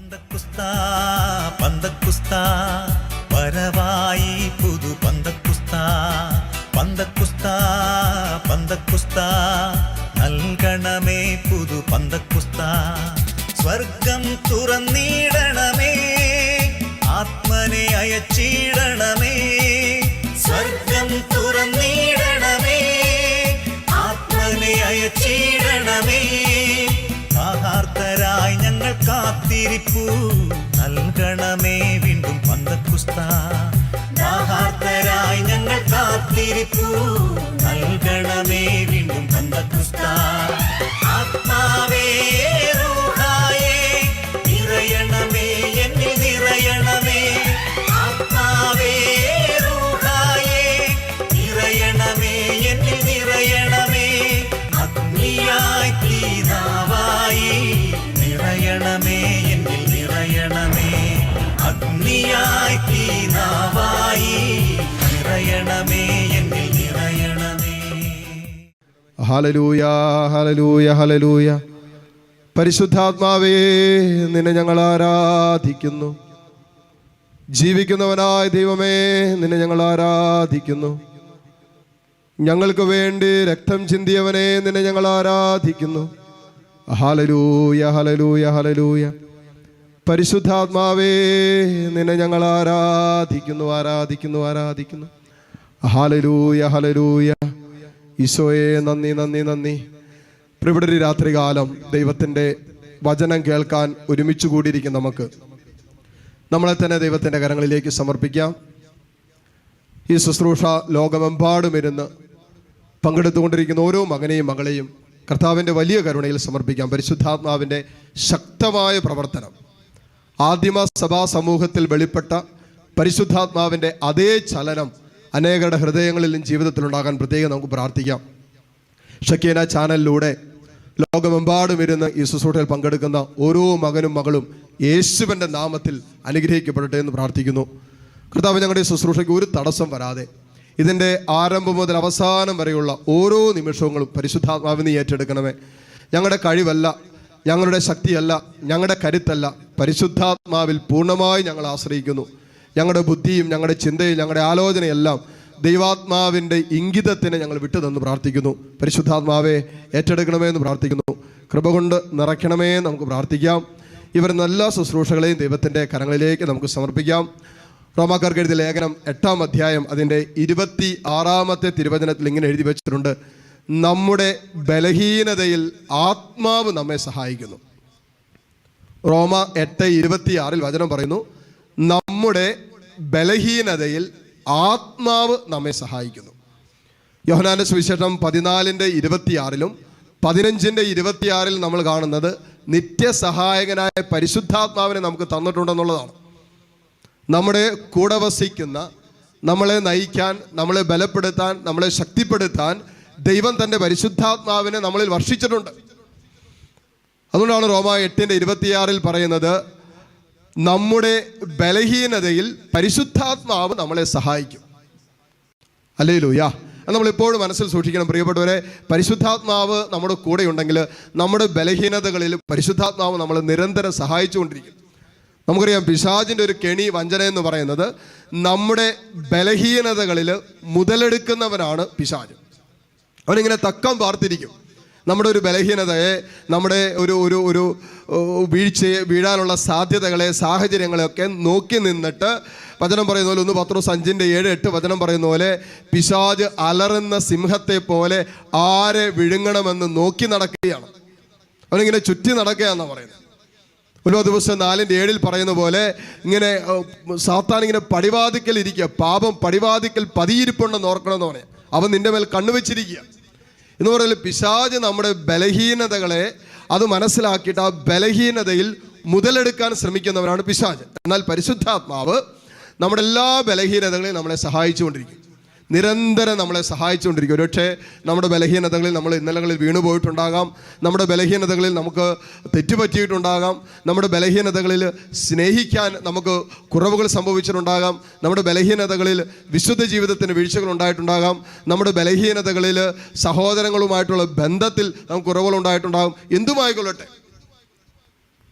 പന്തക്കുസ്താ പന്തക്കുസ്താ വരവായി പുതു പന്തക്കുസ്താ പന്തക്കുസ്താ പന്തക്കുസ്താ നൽകണമേ പുതു പന്തക്കുസ്താ സ്വർഗം തുറന്നിടണമേ ആത്മനെ അയച്ചിടണമേ സ്വർഗം തുറന്നിടണമേ ആത്മനെ അയച്ചിടണമേ ആഹാർത്തരായി ഞങ്ങൾ കാത്തിരിപ്പു നൽകണമേ വീണ്ടും പന്തക്കുസ്താ ആഹാർത്തരായി ഞങ്ങൾ കാത്തിരിപ്പു നൽകണമേ വീണ്ടും പന്തക്കുസ്താ ആത്മാവേ റൂഹായേ നിറയണമേ എന്നിൽ നിറയണമേ ആത്മാവേ റൂഹായേ നിറയണമേ എന്നിൽ നിറയണമേ അഗ്നിയായി തീനാവായി നിറയണമേ എന്നിൽ നിറയണമേ അഗ്നിയായി തീനാവായി നിറയണമേ എന്നിൽ നിറയണമേ. Hallelujah hallelujah hallelujah. പരിശുദ്ധാത്മാവേ, നിന്നെ ഞങ്ങൾ ആരാധിക്കുന്നു. ജീവിക്കുന്നവനായ ദൈവമേ, നിന്നെ ഞങ്ങൾ ആരാധിക്കുന്നു. ഞങ്ങൾക്ക് വേണ്ടി രക്തം ചിന്തിയവനെ, നിന്നെ ഞങ്ങൾ ആരാധിക്കുന്നു. Hallelujah hallelujah hallelujah. പരിശുദ്ധാത്മാവേ, നിന്നെ ഞങ്ങൾ ആരാധിക്കുന്നു ആരാധിക്കുന്നു ആരാധിക്കുന്നു. Hallelujah hallelujah. ഈശോയെ നന്ദി നന്ദി നന്ദി. ഇവിടെ രാത്രികാലം ദൈവത്തിൻ്റെ വചനം കേൾക്കാൻ ഒരുമിച്ച് കൂടിയിരിക്കും നമുക്ക് നമ്മളെ തന്നെ ദൈവത്തിൻ്റെ കരങ്ങളിലേക്ക് സമർപ്പിക്കാം. ഈ ശുശ്രൂഷ ലോകമെമ്പാടും ഇരുന്ന് പങ്കെടുത്തുകൊണ്ടിരിക്കുന്ന ഓരോ മകനെയും മകളെയും കർത്താവിൻ്റെ വലിയ കരുണയിൽ സമർപ്പിക്കാം. പരിശുദ്ധാത്മാവിൻ്റെ ശക്തമായ പ്രവർത്തനം, ആദിമ സഭാ സമൂഹത്തിൽ വെളിപ്പെട്ട പരിശുദ്ധാത്മാവിൻ്റെ അതേ ചലനം അനേകരുടെ ഹൃദയങ്ങളിലും ജീവിതത്തിലുണ്ടാകാൻ പ്രത്യേകം നമുക്ക് പ്രാർത്ഥിക്കാം. ഷക്കീന ചാനലിലൂടെ ലോകമെമ്പാടും ഇരുന്ന് ഈ ശുശ്രൂഷയിൽ പങ്കെടുക്കുന്ന ഓരോ മകനും മകളും യേശുവിൻ്റെ നാമത്തിൽ അനുഗ്രഹിക്കപ്പെടട്ടെ എന്ന് പ്രാർത്ഥിക്കുന്നു. കർത്താവ്, ഞങ്ങളുടെ ശുശ്രൂഷയ്ക്ക് ഒരു തടസ്സം വരാതെ ഇതിൻ്റെ ആരംഭം മുതൽ അവസാനം വരെയുള്ള ഓരോ നിമിഷങ്ങളും പരിശുദ്ധാത്മാവിനെ ഏറ്റെടുക്കണമേ. ഞങ്ങളുടെ കഴിവല്ല, ഞങ്ങളുടെ ശക്തിയല്ല, ഞങ്ങളുടെ കരുത്തല്ല, പരിശുദ്ധാത്മാവിൽ പൂർണ്ണമായി ഞങ്ങൾ ആശ്രയിക്കുന്നു. ഞങ്ങളുടെ ബുദ്ധിയും ഞങ്ങളുടെ ചിന്തയും ഞങ്ങളുടെ ആലോചനയെല്ലാം ദൈവാത്മാവിൻ്റെ ഇംഗിതത്തിന് ഞങ്ങൾ വിട്ടുതന്ന് പ്രാർത്ഥിക്കുന്നു. പരിശുദ്ധാത്മാവെ ഏറ്റെടുക്കണമേ എന്ന് പ്രാർത്ഥിക്കുന്നു. കൃപ കൊണ്ട് നിറയ്ക്കണമേ നമുക്ക് പ്രാർത്ഥിക്കാം. ഇവരുടെ എല്ലാ ശുശ്രൂഷകളെയും ദൈവത്തിൻ്റെ കരങ്ങളിലേക്ക് നമുക്ക് സമർപ്പിക്കാം. റോമാക്കാർക്ക് എഴുതിയ ലേഖനം 8-ാം അധ്യായം അതിൻ്റെ 26-ാമത്തെ തിരുവചനത്തിൽ ഇങ്ങനെ എഴുതി വെച്ചിട്ടുണ്ട്: നമ്മുടെ ബലഹീനതയിൽ ആത്മാവ് നമ്മെ സഹായിക്കുന്നു. റോമ 8:26 വചനം പറയുന്നു, നമ്മുടെ ബലഹീനതയിൽ ആത്മാവ് നമ്മെ സഹായിക്കുന്നു. യോഹന്നാന്റെ സുവിശേഷം 14:26 15:26 നമ്മൾ കാണുന്നത് നിത്യസഹായകനായ പരിശുദ്ധാത്മാവിനെ നമുക്ക് തന്നിട്ടുണ്ടെന്നുള്ളതാണ്. നമ്മുടെ കൂടെ വസിക്കുന്ന, നമ്മളെ നയിക്കാൻ, നമ്മളെ ബലപ്പെടുത്താൻ, നമ്മളെ ശക്തിപ്പെടുത്താൻ ദൈവം തൻ്റെ പരിശുദ്ധാത്മാവിനെ നമ്മളിൽ വർഷിച്ചിട്ടുണ്ട്. അതുകൊണ്ടാണ് റോമ 8:26 പറയുന്നത്, നമ്മുടെ ബലഹീനതയിൽ പരിശുദ്ധാത്മാവ് നമ്മളെ സഹായിക്കും. ഹല്ലേലൂയ. അത് നമ്മളെപ്പോഴും മനസ്സിൽ സൂക്ഷിക്കണം പ്രിയപ്പെട്ടവരെ. പരിശുദ്ധാത്മാവ് നമ്മുടെ കൂടെ ഉണ്ടെങ്കിൽ നമ്മുടെ ബലഹീനതകളിൽ പരിശുദ്ധാത്മാവ് നമ്മളെ നിരന്തരം സഹായിച്ചുകൊണ്ടിരിക്കും. നമുക്കറിയാം, പിശാചിൻ്റെ ഒരു കെണി, വഞ്ചന എന്ന് പറയുന്നത് നമ്മുടെ ബലഹീനതകളിൽ മുതലെടുക്കുന്നവനാണ് പിശാച്. അവനിങ്ങനെ തക്കം പാർത്തിരിക്കും. നമ്മുടെ ഒരു ബലഹീനതയെ, നമ്മുടെ ഒരു വീഴ്ചയെ, വീഴാനുള്ള സാധ്യതകളെ, സാഹചര്യങ്ങളെയൊക്കെ നോക്കി നിന്നിട്ട് വചനം പറയുന്ന പോലെ 1 പത്രോസ് 5:7-8 വചനം പറയുന്ന പോലെ പിശാച് അലറുന്ന സിംഹത്തെ പോലെ ആരെ വിഴുങ്ങണമെന്ന് നോക്കി നടക്കുകയാണ്. അവനിങ്ങനെ ചുറ്റി നടക്കുകയാണെന്നാണ് പറയുന്നത്. ഒരു ദിവസം 4:7 പറയുന്ന പോലെ ഇങ്ങനെ സാത്താൻ ഇങ്ങനെ പടിവാതിക്കൽ ഇരിക്കുക. പാപം പടിവാതിക്കൽ പതിയിരിപ്പുണ്ടെന്ന് ഓർക്കണമെന്ന് പറയാം. അവൻ നിന്റെ മേൽ കണ്ണുവെച്ചിരിക്കുക എന്ന് പറയുന്നത്. പിശാച് നമ്മുടെ ബലഹീനതകളെ അത് മനസ്സിലാക്കിയിട്ട് ആ ബലഹീനതയിൽ മുതലെടുക്കാൻ ശ്രമിക്കുന്നവരാണ് പിശാച്. എന്നാൽ പരിശുദ്ധാത്മാവ് നമ്മുടെ എല്ലാ ബലഹീനതകളെയും നമ്മളെ സഹായിച്ചുകൊണ്ടിരിക്കും, നിരന്തരം നമ്മളെ സഹായിച്ചുകൊണ്ടിരിക്കും. ഒരുപക്ഷെ നമ്മുടെ ബലഹീനതകളിൽ നമ്മൾ ഇന്നലകളിൽ വീണുപോയിട്ടുണ്ടാകാം, നമ്മുടെ ബലഹീനതകളിൽ നമുക്ക് തെറ്റുപറ്റിയിട്ടുണ്ടാകാം, നമ്മുടെ ബലഹീനതകളിൽ സ്നേഹിക്കാൻ നമുക്ക് കുറവുകൾ സംഭവിച്ചിട്ടുണ്ടാകാം, നമ്മുടെ ബലഹീനതകളിൽ വിശുദ്ധ ജീവിതത്തിന് വീഴ്ചകൾ ഉണ്ടായിട്ടുണ്ടാകാം, നമ്മുടെ ബലഹീനതകളിൽ സഹോദരങ്ങളുമായിട്ടുള്ള ബന്ധത്തിൽ നമുക്ക് കുറവുകൾ ഉണ്ടായിട്ടുണ്ടാകും. എന്തുമായിക്കൊള്ളട്ടെ,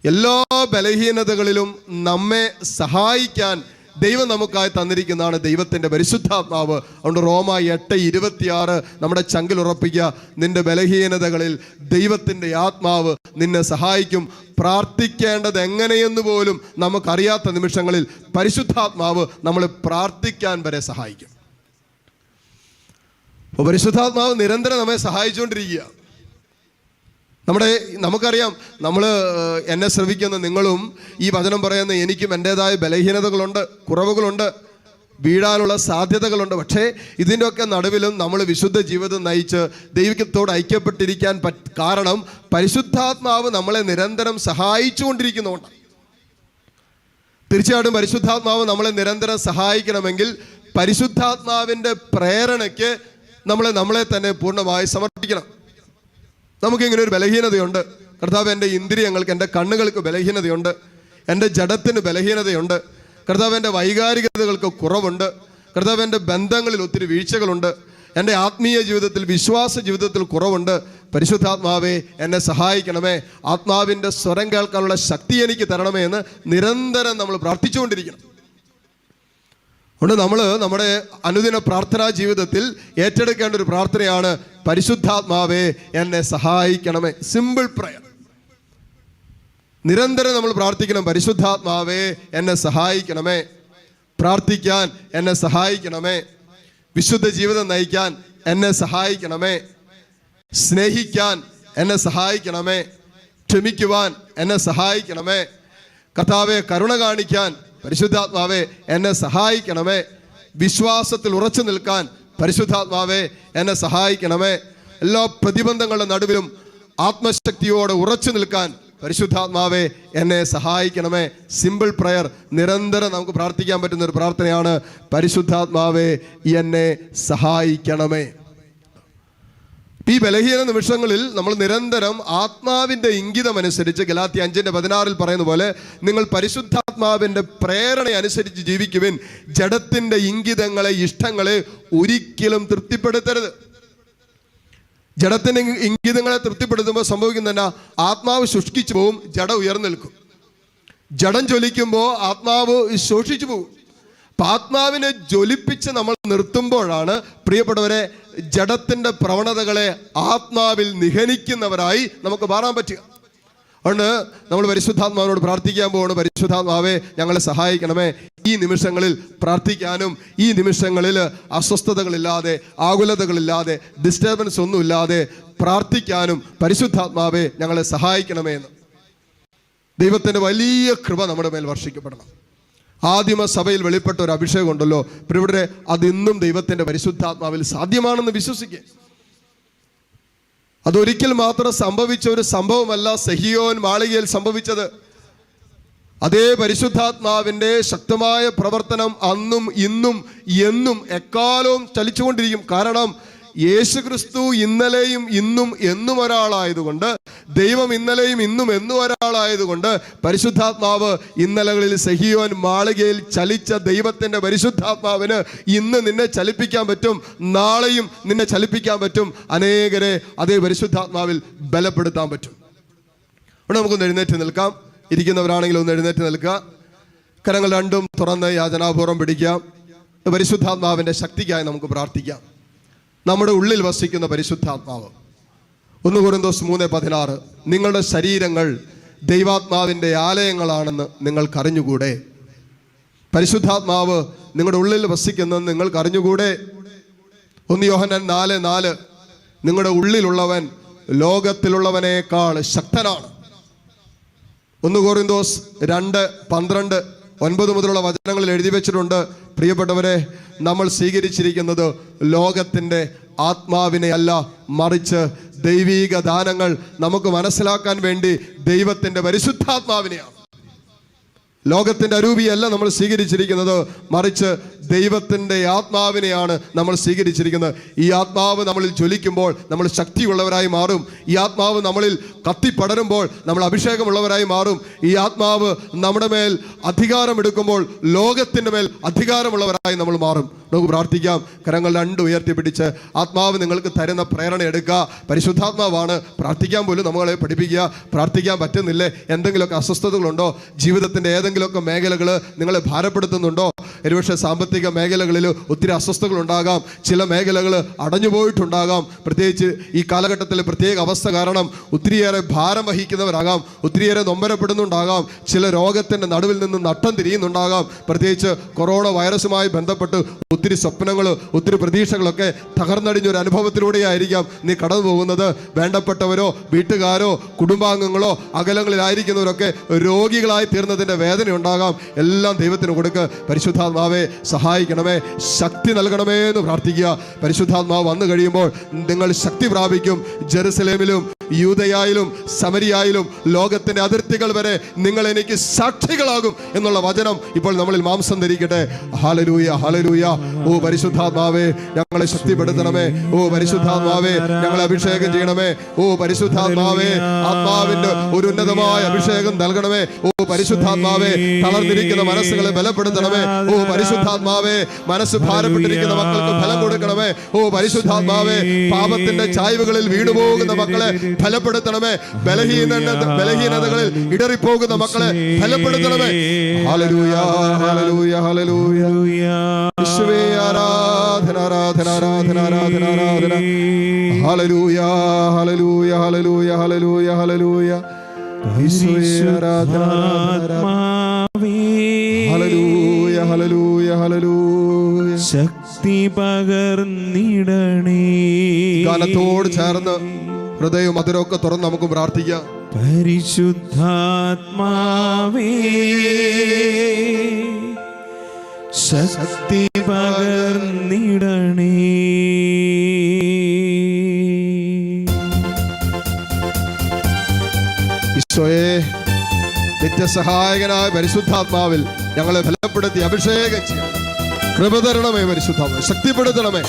എല്ലാ ബലഹീനതകളിലും നമ്മെ സഹായിക്കാൻ ദൈവം നമുക്കായി തന്നിരിക്കുന്നതാണ് ദൈവത്തിൻ്റെ പരിശുദ്ധാത്മാവ്. അതുകൊണ്ട് റോമ 8:26 നമ്മുടെ ചങ്കിൽ ഉറപ്പിക്കുക, നിന്റെ ബലഹീനതകളിൽ ദൈവത്തിൻ്റെ ആത്മാവ് നിന്നെ സഹായിക്കും. പ്രാർത്ഥിക്കേണ്ടത് എങ്ങനെയെന്ന് പോലും നമുക്കറിയാത്ത നിമിഷങ്ങളിൽ പരിശുദ്ധാത്മാവ് നമ്മളെ പ്രാർത്ഥിക്കാൻ വരെ സഹായിക്കും. അപ്പോൾ പരിശുദ്ധാത്മാവ് നിരന്തരം നമ്മെ സഹായിച്ചുകൊണ്ടിരിക്കുക. നമുക്കറിയാം, എന്നെ ശ്രവിക്കുന്ന നിങ്ങളും ഈ വചനം പറയുന്ന എനിക്കും എൻ്റെതായ ബലഹീനതകളുണ്ട്, കുറവുകളുണ്ട്, വീഴാനുള്ള സാധ്യതകളുണ്ട്. പക്ഷേ ഇതിൻ്റെയൊക്കെ നടുവിലും നമ്മൾ വിശുദ്ധ ജീവിതം നയിച്ച് ദൈവത്തോട് ഐക്യപ്പെട്ടിരിക്കാൻ കാരണം പരിശുദ്ധാത്മാവ് നമ്മളെ നിരന്തരം സഹായിച്ചുകൊണ്ടിരിക്കുന്നതുകൊണ്ട്. തീർച്ചയായിട്ടും പരിശുദ്ധാത്മാവ് നമ്മളെ നിരന്തരം സഹായിക്കണമെങ്കിൽ പരിശുദ്ധാത്മാവിൻ്റെ പ്രേരണയ്ക്ക് നമ്മളെ തന്നെ പൂർണ്ണമായി സമർപ്പിക്കണം. നമുക്കിങ്ങനെ ഒരു ബലഹീനതയുണ്ട്. കർത്താവ്, എൻ്റെ ഇന്ദ്രിയങ്ങൾക്ക്, എൻ്റെ കണ്ണുകൾക്ക് ബലഹീനതയുണ്ട്, എൻ്റെ ജഡത്തിന് ബലഹീനതയുണ്ട്, കർത്താവ് എൻ്റെ വൈകാരികതകൾക്ക് കുറവുണ്ട്, കർത്താവ് എൻ്റെ ബന്ധങ്ങളിൽ ഒത്തിരി വീഴ്ചകളുണ്ട്, എൻ്റെ ആത്മീയ ജീവിതത്തിൽ, വിശ്വാസ ജീവിതത്തിൽ കുറവുണ്ട്. പരിശുദ്ധാത്മാവേ എന്നെ സഹായിക്കണമേ, ആത്മാവിൻ്റെ സ്വരം കേൾക്കാനുള്ള ശക്തി എനിക്ക് തരണമേ എന്ന് നിരന്തരം നമ്മൾ പ്രാർത്ഥിച്ചുകൊണ്ടിരിക്കണം. അതുകൊണ്ട് നമ്മൾ നമ്മുടെ അനുദിന പ്രാർത്ഥനാ ജീവിതത്തിൽ ഏറ്റെടുക്കേണ്ട ഒരു പ്രാർത്ഥനയാണ് പരിശുദ്ധാത്മാവേ എന്നെ സഹായിക്കണമേ. Simple prayer. നിരന്തരം നമ്മൾ പ്രാർത്ഥിക്കണം, പരിശുദ്ധാത്മാവേ എന്നെ സഹായിക്കണമേ, പ്രാർത്ഥിക്കാൻ എന്നെ സഹായിക്കണമേ, വിശുദ്ധ ജീവിതം നയിക്കാൻ എന്നെ സഹായിക്കണമേ, സ്നേഹിക്കാൻ എന്നെ സഹായിക്കണമേ, ക്ഷമിക്കുവാൻ എന്നെ സഹായിക്കണമേ, കർത്താവേ കരുണ കാണിക്കാൻ പരിശുദ്ധാത്മാവേ എന്നെ സഹായിക്കണമേ, വിശ്വാസത്തിൽ ഉറച്ചു നിൽക്കാൻ പരിശുദ്ധാത്മാവേ എന്നെ സഹായിക്കണമേ, എല്ലാ പ്രതിബന്ധങ്ങളുടെ നടുവിലും ആത്മശക്തിയോടെ ഉറച്ചു നിൽക്കാൻ പരിശുദ്ധാത്മാവേ എന്നെ സഹായിക്കണമേ. Simple prayer. നിരന്തരം നമുക്ക് പ്രാർത്ഥിക്കാൻ പറ്റുന്ന ഒരു പ്രാർത്ഥനയാണ് പരിശുദ്ധാത്മാവേ എന്നെ സഹായിക്കണമേ. ഈ ബലഹീന നിമിഷങ്ങളിൽ നമ്മൾ നിരന്തരം ആത്മാവിൻ്റെ ഇംഗിതമനുസരിച്ച് ഗലാത്യ 5:16 പറയുന്ന പോലെ നിങ്ങൾ പരിശുദ്ധാത്മാവിൻ്റെ പ്രേരണ അനുസരിച്ച് ജീവിക്കുവിൻ, ജഡത്തിൻ്റെ ഇംഗിതങ്ങളെ, ഇഷ്ടങ്ങളെ ഒരിക്കലും തൃപ്തിപ്പെടുത്തരുത്. ജഡത്തിൻ്റെ ഇംഗിതങ്ങളെ തൃപ്തിപ്പെടുത്തുമ്പോൾ സംഭവിക്കുന്ന ആത്മാവ് ശുഷ്കിച്ചു പോവും, ജഡം ഉയർന്നു നിൽക്കും. ജഡം ജ്വലിക്കുമ്പോൾ ആത്മാവ് ശോഷിച്ചു പോകും. അപ്പം ആത്മാവിനെ ജ്വലിപ്പിച്ച് നമ്മൾ നിർത്തുമ്പോഴാണ് പ്രിയപ്പെട്ടവരെ ജഡത്തിൻ്റെ പ്രവണതകളെ ആത്മാവിൽ നിഹനിക്കുന്നവരായി നമുക്ക് മാറാൻ പറ്റുക. അതുകൊണ്ട് നമ്മൾ പരിശുദ്ധാത്മാവിനോട് പ്രാർത്ഥിക്കാൻ പോവാണ്, പരിശുദ്ധാത്മാവേ ഞങ്ങളെ സഹായിക്കണമേ. ഈ നിമിഷങ്ങളിൽ പ്രാർത്ഥിക്കാനും ഈ നിമിഷങ്ങളിൽ അസ്വസ്ഥതകളില്ലാതെ, ആകുലതകളില്ലാതെ, ഡിസ്റ്റർബൻസ് ഒന്നുമില്ലാതെ പ്രാർത്ഥിക്കാനും പരിശുദ്ധാത്മാവേ ഞങ്ങളെ സഹായിക്കണമേ എന്ന് ദൈവത്തിൻ്റെ വലിയ കൃപ നമ്മുടെ മേൽ വർഷിക്കപ്പെടണം. ആദിമ സഭയിൽ വെളിപ്പെട്ട ഒരു അഭിഷേകം ഉണ്ടല്ലോ ഇവിടെ, അതിന്നും ദൈവത്തിൻ്റെ പരിശുദ്ധാത്മാവിൽ സാധ്യമാണെന്ന് വിശ്വസിക്കുക. അതൊരിക്കൽ മാത്രം സംഭവിച്ച ഒരു സംഭവമല്ല സെഹിയോൻ മാളികയിൽ സംഭവിച്ചത്. അതേ പരിശുദ്ധാത്മാവിൻ്റെ ശക്തമായ പ്രവർത്തനം അന്നും ഇന്നും എന്നും എക്കാലവും ചലിച്ചുകൊണ്ടിരിക്കും. കാരണം യേശുക്രിസ്തു ഇന്നലെയും ഇന്നും എന്നും ഒരാളായതുകൊണ്ട്, ദൈവം ഇന്നലെയും ഇന്നും എന്നും ഒരാളായതുകൊണ്ട് പരിശുദ്ധാത്മാവ് ഇന്നലകളിൽ സെഹിയോൻ മാളികയിൽ ചലിച്ച ദൈവത്തിൻ്റെ പരിശുദ്ധാത്മാവിന് ഇന്ന് നിന്നെ ചലിപ്പിക്കാൻ പറ്റും, നാളെയും നിന്നെ ചലിപ്പിക്കാൻ പറ്റും, അനേകരെ അതേ പരിശുദ്ധാത്മാവിൽ ബലപ്പെടുത്താൻ പറ്റും. അവിടെ നമുക്കൊന്ന് എഴുന്നേറ്റ് നിൽക്കാം. ഇരിക്കുന്നവരാണെങ്കിൽ ഒന്ന് എഴുന്നേറ്റ് നിൽക്കുക. കരങ്ങൾ രണ്ടും തുറന്ന് യാചനാപൂർവ്വം പിടിക്കാം. പരിശുദ്ധാത്മാവിൻ്റെ ശക്തിക്കായി നമുക്ക് പ്രാർത്ഥിക്കാം. നമ്മുടെ ഉള്ളിൽ വസിക്കുന്ന പരിശുദ്ധാത്മാവ്. 1 കൊരിന്തോസ് 3:16 നിങ്ങളുടെ ശരീരങ്ങൾ ദൈവാത്മാവിൻ്റെ ആലയങ്ങളാണെന്ന് നിങ്ങൾക്കറിഞ്ഞുകൂടെ. പരിശുദ്ധാത്മാവ് നിങ്ങളുടെ ഉള്ളിൽ വസിക്കുന്നെന്ന് നിങ്ങൾക്കറിഞ്ഞുകൂടെ. 1 യോഹന്നാൻ 4:4 നിങ്ങളുടെ ഉള്ളിലുള്ളവൻ ലോകത്തിലുള്ളവനേക്കാൾ ശക്തനാണ്. 1 കൊരിന്തോസ് 2:12 9 മുതലുള്ള വചനങ്ങളിൽ എഴുതി വെച്ചിട്ടുണ്ട്. പ്രിയപ്പെട്ടവരെ, നമ്മൾ സ്വീകരിച്ചിരിക്കുന്നത് ലോകത്തിൻ്റെ ആത്മാവിനെ അല്ല, മറിച്ച് ദൈവീക ദാനങ്ങൾ നമുക്ക് മനസ്സിലാക്കാൻ വേണ്ടി ദൈവത്തിൻ്റെ പരിശുദ്ധാത്മാവിനെയാണ്. ലോകത്തിൻ്റെ അരൂപിയല്ല നമ്മൾ സ്വീകരിച്ചിരിക്കുന്നത്, മറിച്ച് ദൈവത്തിൻ്റെ ആത്മാവിനെയാണ് നമ്മൾ സ്വീകരിച്ചിരിക്കുന്നത്. ഈ ആത്മാവ് നമ്മളിൽ ജ്വലിക്കുമ്പോൾ നമ്മൾ ശക്തിയുള്ളവരായി മാറും. ഈ ആത്മാവ് നമ്മളിൽ കത്തിപ്പടരുമ്പോൾ നമ്മൾ അഭിഷേകമുള്ളവരായി മാറും. ഈ ആത്മാവ് നമ്മുടെ മേൽ അധികാരമെടുക്കുമ്പോൾ ലോകത്തിൻ്റെ മേൽ അധികാരമുള്ളവരായി നമ്മൾ മാറും. നമുക്ക് പ്രാർത്ഥിക്കാം. കരങ്ങൾ രണ്ട് ഉയർത്തിപ്പിടിച്ച് ആത്മാവ് നിങ്ങൾക്ക് തരുന്ന പ്രേരണ എടുക്കുക. പരിശുദ്ധാത്മാവാണ് പ്രാർത്ഥിക്കാൻ പോലും നമ്മളെ പഠിപ്പിക്കുക. പ്രാർത്ഥിക്കാൻ പറ്റുന്നില്ലേ? എന്തെങ്കിലുമൊക്കെ അസ്വസ്ഥതകളുണ്ടോ? ജീവിതത്തിൻ്റെ ഏതെങ്കിലുമൊക്കെ മേഖലകൾ നിങ്ങളെ ഭാരപ്പെടുത്തുന്നുണ്ടോ? ഒരുപക്ഷെ സാമ്പത്തിക മേഖലകളിൽ ഒത്തിരി അസ്വസ്ഥതകളുണ്ടാകാം. ചില മേഖലകൾ അടഞ്ഞുപോയിട്ടുണ്ടാകാം. പ്രത്യേകിച്ച് ഈ കാലഘട്ടത്തിൽ പ്രത്യേക അവസ്ഥ കാരണം ഒത്തിരിയേറെ ഭാരം വഹിക്കുന്നവരാകാം, ഒത്തിരിയേറെ നൊമ്പരപ്പെടുന്നുണ്ടാകാം. ചില രോഗത്തിൻ്റെ നടുവിൽ നിന്ന് നട്ടം തിരിയുന്നുണ്ടാകാം. പ്രത്യേകിച്ച് കൊറോണ വൈറസുമായി ബന്ധപ്പെട്ട് ഒത്തിരി സ്വപ്നങ്ങൾ, ഒത്തിരി പ്രതീക്ഷകളൊക്കെ തകർന്നടിഞ്ഞൊരു അനുഭവത്തിലൂടെയായിരിക്കാം നീ കടന്നു പോകുന്നത്. വേണ്ടപ്പെട്ടവരോ വീട്ടുകാരോ കുടുംബാംഗങ്ങളോ അകലങ്ങളിലായിരിക്കുന്നവരൊക്കെ രോഗികളായി തീർന്നതിൻ്റെ വേദന ഉണ്ടാകാം. എല്ലാം ദൈവത്തിന് കൊടുക്ക്. പരിശുദ്ധാത്മാവെ സഹായിക്കണമേ, ശക്തി നൽകണമേ എന്ന് പ്രാർത്ഥിക്കുക. പരിശുദ്ധാത്മാവ് വന്നു കഴിയുമ്പോൾ നിങ്ങൾ ശക്തി പ്രാപിക്കും. ജെറുസലേമിലും യൂദയായിലും സമരിയായിലും ലോകത്തിന്റെ അതിർത്തികൾ വരെ നിങ്ങൾ എനിക്ക് സാക്ഷികളാകും എന്നുള്ള വചനം ഇപ്പോൾ നമ്മളിൽ മാംസം ധരിക്കട്ടെ. Hallelujah, hallelujah. ഓ പരിശുദ്ധാത്മാവേ, ഞങ്ങളെ ശക്തിപ്പെടുത്തണമേ. ഓ പരിശുദ്ധാത്മാവേ, ഞങ്ങളെ അഭിഷേകം ചെയ്യണമേ. ഓ പരിശുദ്ധാത്മാവേ, ആത്മാവിന്റെ ഒരു ഉന്നതമായ അഭിഷേകം നൽകണമേ. ഓ പരിശുദ്ധാത്മാവേ, തളർന്നിരിക്കുന്ന മനസ്സുകളെ ബലപ്പെടുത്തണമേ. ഓ പരിശുദ്ധാത്മാവേ, മനസ്സ് ഭാരപ്പെട്ടിരിക്കുന്ന മക്കൾക്ക് ഫലം കൊടുക്കണമേ. ഓ പരിശുദ്ധാത്മാവേ, പാപത്തിന്റെ ചായ്വുകളിൽ വീണുപോകുന്ന മക്കളെ ഫലപ്പെടുത്തണമേ. ബലഹീനതകളിൽ ഇടറിപ്പോകുന്ന മക്കളെ ഫലപ്പെടുത്തണമേ. Hallelujah, hallelujah, hallelujah. യേശുവേ, ആരാധന, ആരാധന, ആരാധന, ആരാധന, ആരാധന. Hallelujah, hallelujah, hallelujah, hallelujah, hallelujah. യേശുവേ, ആരാധന, ഹല്ലേലൂയ, ഹല്ലേലൂയ, ഹല്ലേലൂയ. ശക്തി പകർന്നിടണേ. ഗാനത്തോട് ചേർന്ന് ഹൃദയവും മധുരമൊക്കെ തുറന്ന് നമുക്ക് പ്രാർത്ഥിക്കാം. പരിശുദ്ധാത്മാവേ, ശക്തി പകർന്നിടണേ. ഈശോയെ, നിത്യസഹായകനായ പരിശുദ്ധാത്മാവിൽ ഞങ്ങളെ ഫലപ്പെടുത്തി അഭിഷേകം ചെയ്യണം. കൃപ തരണമേ പരിശുദ്ധാത്മാവേ, ശക്തിപ്പെടുത്തണമേ.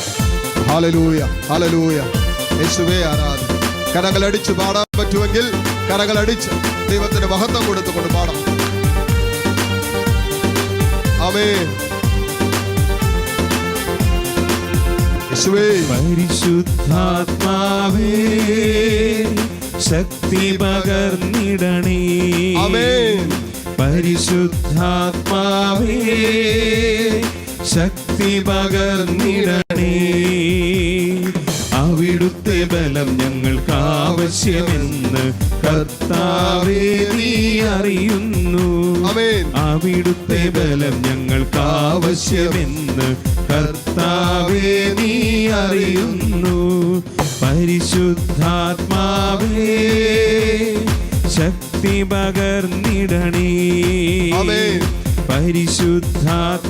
Hallelujah, hallelujah. യേശുവേ, ആരാധന. കരങ്ങളടിച്ച് പാടാൻ പറ്റുമെങ്കിൽ കരങ്ങളടിച്ച് ദൈവത്തിന് മഹത്വം കൊടുത്തുകൊണ്ട് പാടാം. ആമേൻ. യേശുവേ, പരിശുദ്ധാത്മാവേ, ശക്തി പകർന്നിടണേ. ആമേൻ. പരിശുദ്ധാത്മാവേ, ശക്തി പകർന്നിടണേ. അവിടുത്തെ ബലം ഞങ്ങൾക്ക് ആവശ്യമെന്ന് കർത്താവേ നീ അറിയുന്നു. അവിടുത്തെ ബലം ഞങ്ങൾക്ക് ആവശ്യമെന്ന് കർത്താവേ നീ അറിയുന്നു. പരിശുദ്ധാത്മാവേ, ശക്തി പകർന്നിടണേ. പരിശുദ്ധാത്മാവേ,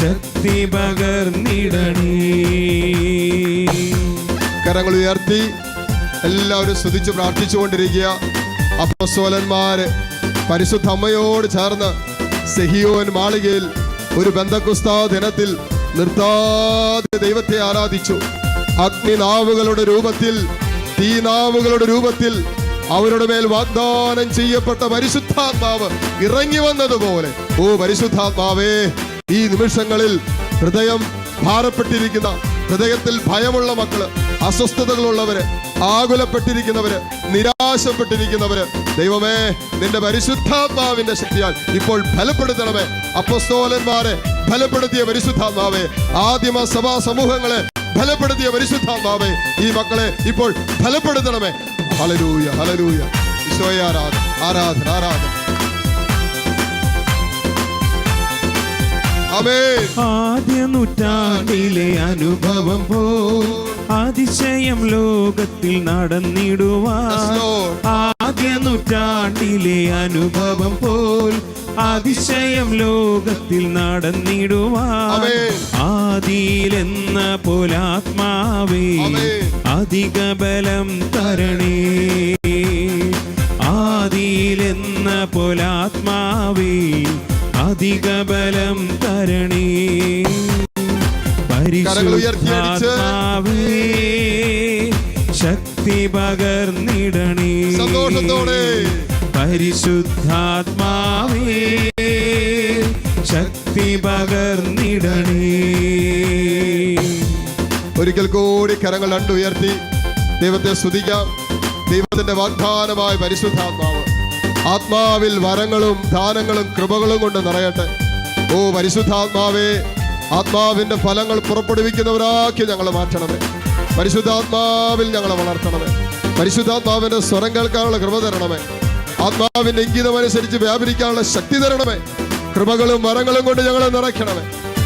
ശക്തി പകർന്നിടണേ. കരങ്ങൾ ഉയർത്തി എല്ലാവരും സ്തുതിച്ച് പ്രാർത്ഥിച്ചുകൊണ്ടിരിക്കുക. അപ്പോസ്തലന്മാര് പരിശുദ്ധ അമ്മയോട് ചേർന്ന് സെഹിയോൻ മാളികയിൽ ഒരു പെന്തക്കോസ്താ ദിനത്തിൽ നിർത്താതെ ദൈവത്തെ ആരാധിച്ചു. അഗ്നിനാവുകളുടെ രൂപത്തിൽ, തീനാവുകളുടെ രൂപത്തിൽ അവരുടെ മേൽ വാഗ്ദാനം ചെയ്യപ്പെട്ട പരിശുദ്ധാത്മാവ് ഇറങ്ങി വന്നതുപോലെ, ഓ പരിശുദ്ധാത്മാവേ, ഈ നിമിഷങ്ങളിൽ ഹൃദയം ഭാരപ്പെട്ടിരിക്കുന്ന, ഹൃദയത്തിൽ ഭയമുള്ള മക്കള്, അസ്വസ്ഥതകളുള്ളവര്, ആകുലപ്പെട്ടിരിക്കുന്നവര്, നിരാശപ്പെട്ടിരിക്കുന്നവര്, ദൈവമേ നിന്റെ പരിശുദ്ധാത്മാവിന്റെ ശക്തിയാൽ ഇപ്പോൾ ഫലപ്പെടുത്തണമേ. അപ്പോസ്തലന്മാരെ ഫലപ്പെടുത്തിയ പരിശുദ്ധാത്മാവേ, ആദിമ സഭാ സമൂഹങ്ങളെ ഫലപ്പെടുത്തിയ പരിശുദ്ധാത്മാവേ, ഈ മക്കളെ ഇപ്പോൾ ഫലപ്പെടുത്തണമേ. Hallelujah, hallelujah. ഈശോയെ ആരാധന, ആരാധന, ആരാധന. ആമേൻ. ആദ്യ നൂറ്റാണ്ടിലെ അനുഭവം പോ അതിശയം ലോകത്തിൽ നടന്നിടുവാൻ. ആദ്യ നൂറ്റാണ്ടിലെ അനുഭവം പോൽ അതിശയം ലോകത്തിൽ നടന്നിടുവാൻ. ആദിയിലെന്ന പോലാത്മാവേ, അധിക ബലം തരണേ. ആദിയിലെന്ന പോലാത്മാവേ, അധിക ബലം തരണേ. പരിശുദ്ധാത്മാവേ, ശക്തി പകർന്നിടണേ. സന്തോഷത്തോടെ പരിശുദ്ധാത്മാവേ, ശക്തി ശക്തി പകർന്നിടണേ. ഒരിക്കൽ കൂടി കരങ്ങൾ രണ്ടുയർത്തി ദൈവത്തെ സ്തുതിക്കാം. ദൈവത്തിന്റെ വാഗ്ദാനമായ പരിശുദ്ധാത്മാവ് ആത്മാവിൽ വരങ്ങളും ദാനങ്ങളും കൃപകളും കൊണ്ട് നിറയട്ടെ. ഓ പരിശുദ്ധാത്മാവേ, ആത്മാവിന്റെ ഫലങ്ങൾ പുറപ്പെടുവിക്കുന്നവരാക്കി ഞങ്ങളെ മാറ്റണമേ. പരിശുദ്ധാത്മാവിൽ ഞങ്ങളെ വളർത്തണമേ. പരിശുദ്ധാത്മാവിന്റെ സ്വരം കേൾക്കാനുള്ള കൃപ തരണമേ. ആത്മാവിന്റെ ഇംഗിതമനുസരിച്ച് വ്യാപരിക്കാനുള്ള ശക്തി തരണമേ. കൃപകളും വരങ്ങളും കൊണ്ട് ഞങ്ങളെ നിറയ്ക്കണമേ.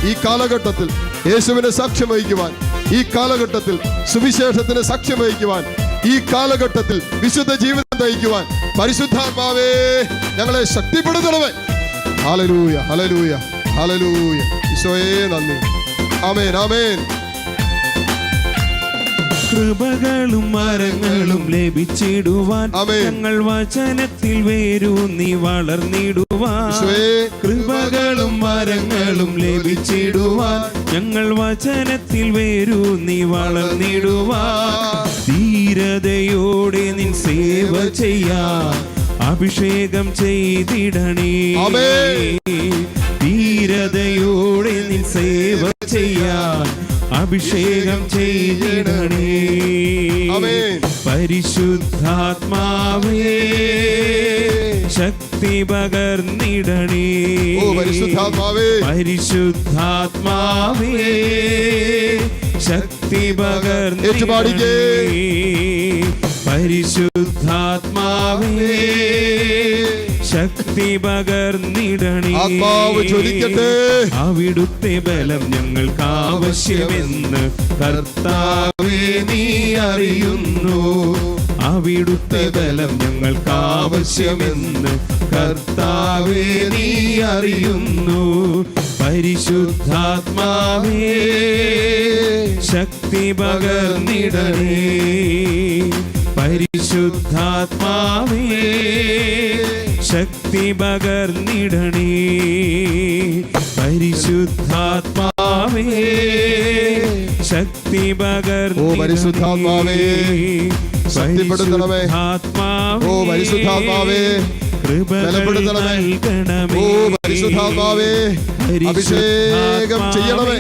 ഈ കാലഘട്ടത്തിൽ യേശുവിനെ സാക്ഷ്യം വഹിക്കുവാൻ, ഈ കാലഘട്ടത്തിൽ സുവിശേഷത്തിന് സാക്ഷ്യം വഹിക്കുവാൻ, ഈ കാലഘട്ടത്തിൽ വിശുദ്ധ ജീവിതം നയിക്കുവാൻ പരിശുദ്ധാത്മാവേ ഞങ്ങളെ ശക്തിപ്പെടുത്തണമേ. Hallelujah, hallelujah, hallelujah. ഈശോയേ നന്ദി. ആമേൻ, ആമേൻ. കൃപകളും വരങ്ങളും ലഭിച്ചിടുവാൻ ഞങ്ങൾ വചനത്തിൽ വേരൂന്നി വളർന്നിടുവാൻ. കൃപകളും വരങ്ങളും ലഭിച്ചിടുവാൻ ഞങ്ങൾ വചനത്തിൽ വേരൂന്നി വളർന്നിടുവാൻ. ധീരതയോടെ നിൻ സേവ ചെയ്യാൻ അഭിഷേകം ചെയ്തിടണേ. ധീരതയോടെ നിൻ സേവ ചെയ്യാൻ അഭിഷേകം ചെയ്തിടണേ. പരിശുദ്ധാത്മാവേ ശക്തി പകർന്നിടണേ. പരിശുദ്ധാത്മാവേ ശക്തി പകർന്നിടണേ. പരിശുദ്ധാത്മാവേ ശക്തി പകർന്നിടണേ. അവിടുത്തെ ബലം ഞങ്ങൾക്ക് ആവശ്യമെന്ന് കർത്താവേ നീ അറിയുന്നു. അവിടുത്തെ ബലം ഞങ്ങൾക്ക് ആവശ്യമെന്ന് കർത്താവേ നീ അറിയുന്നു. പരിശുദ്ധാത്മാവേ ശക്തി പകർന്നിടണേ. പരിശുദ്ധാത്മാവേ ശക്തി പകർന്നിടണേ. പരിശുദ്ധാത്മാവേ ശക്തി പകർന്നിടണേ. പരിശുദ്ധാത്മാവേ ശക്തിപ്പെടുത്തണമേ. ഓ പരിശുദ്ധാത്മാവേ ബലപ്പെടുത്തണമേ. ഓ പരിശുദ്ധാത്മാവേ അഭിഷേകം ചെയ്യണമേ.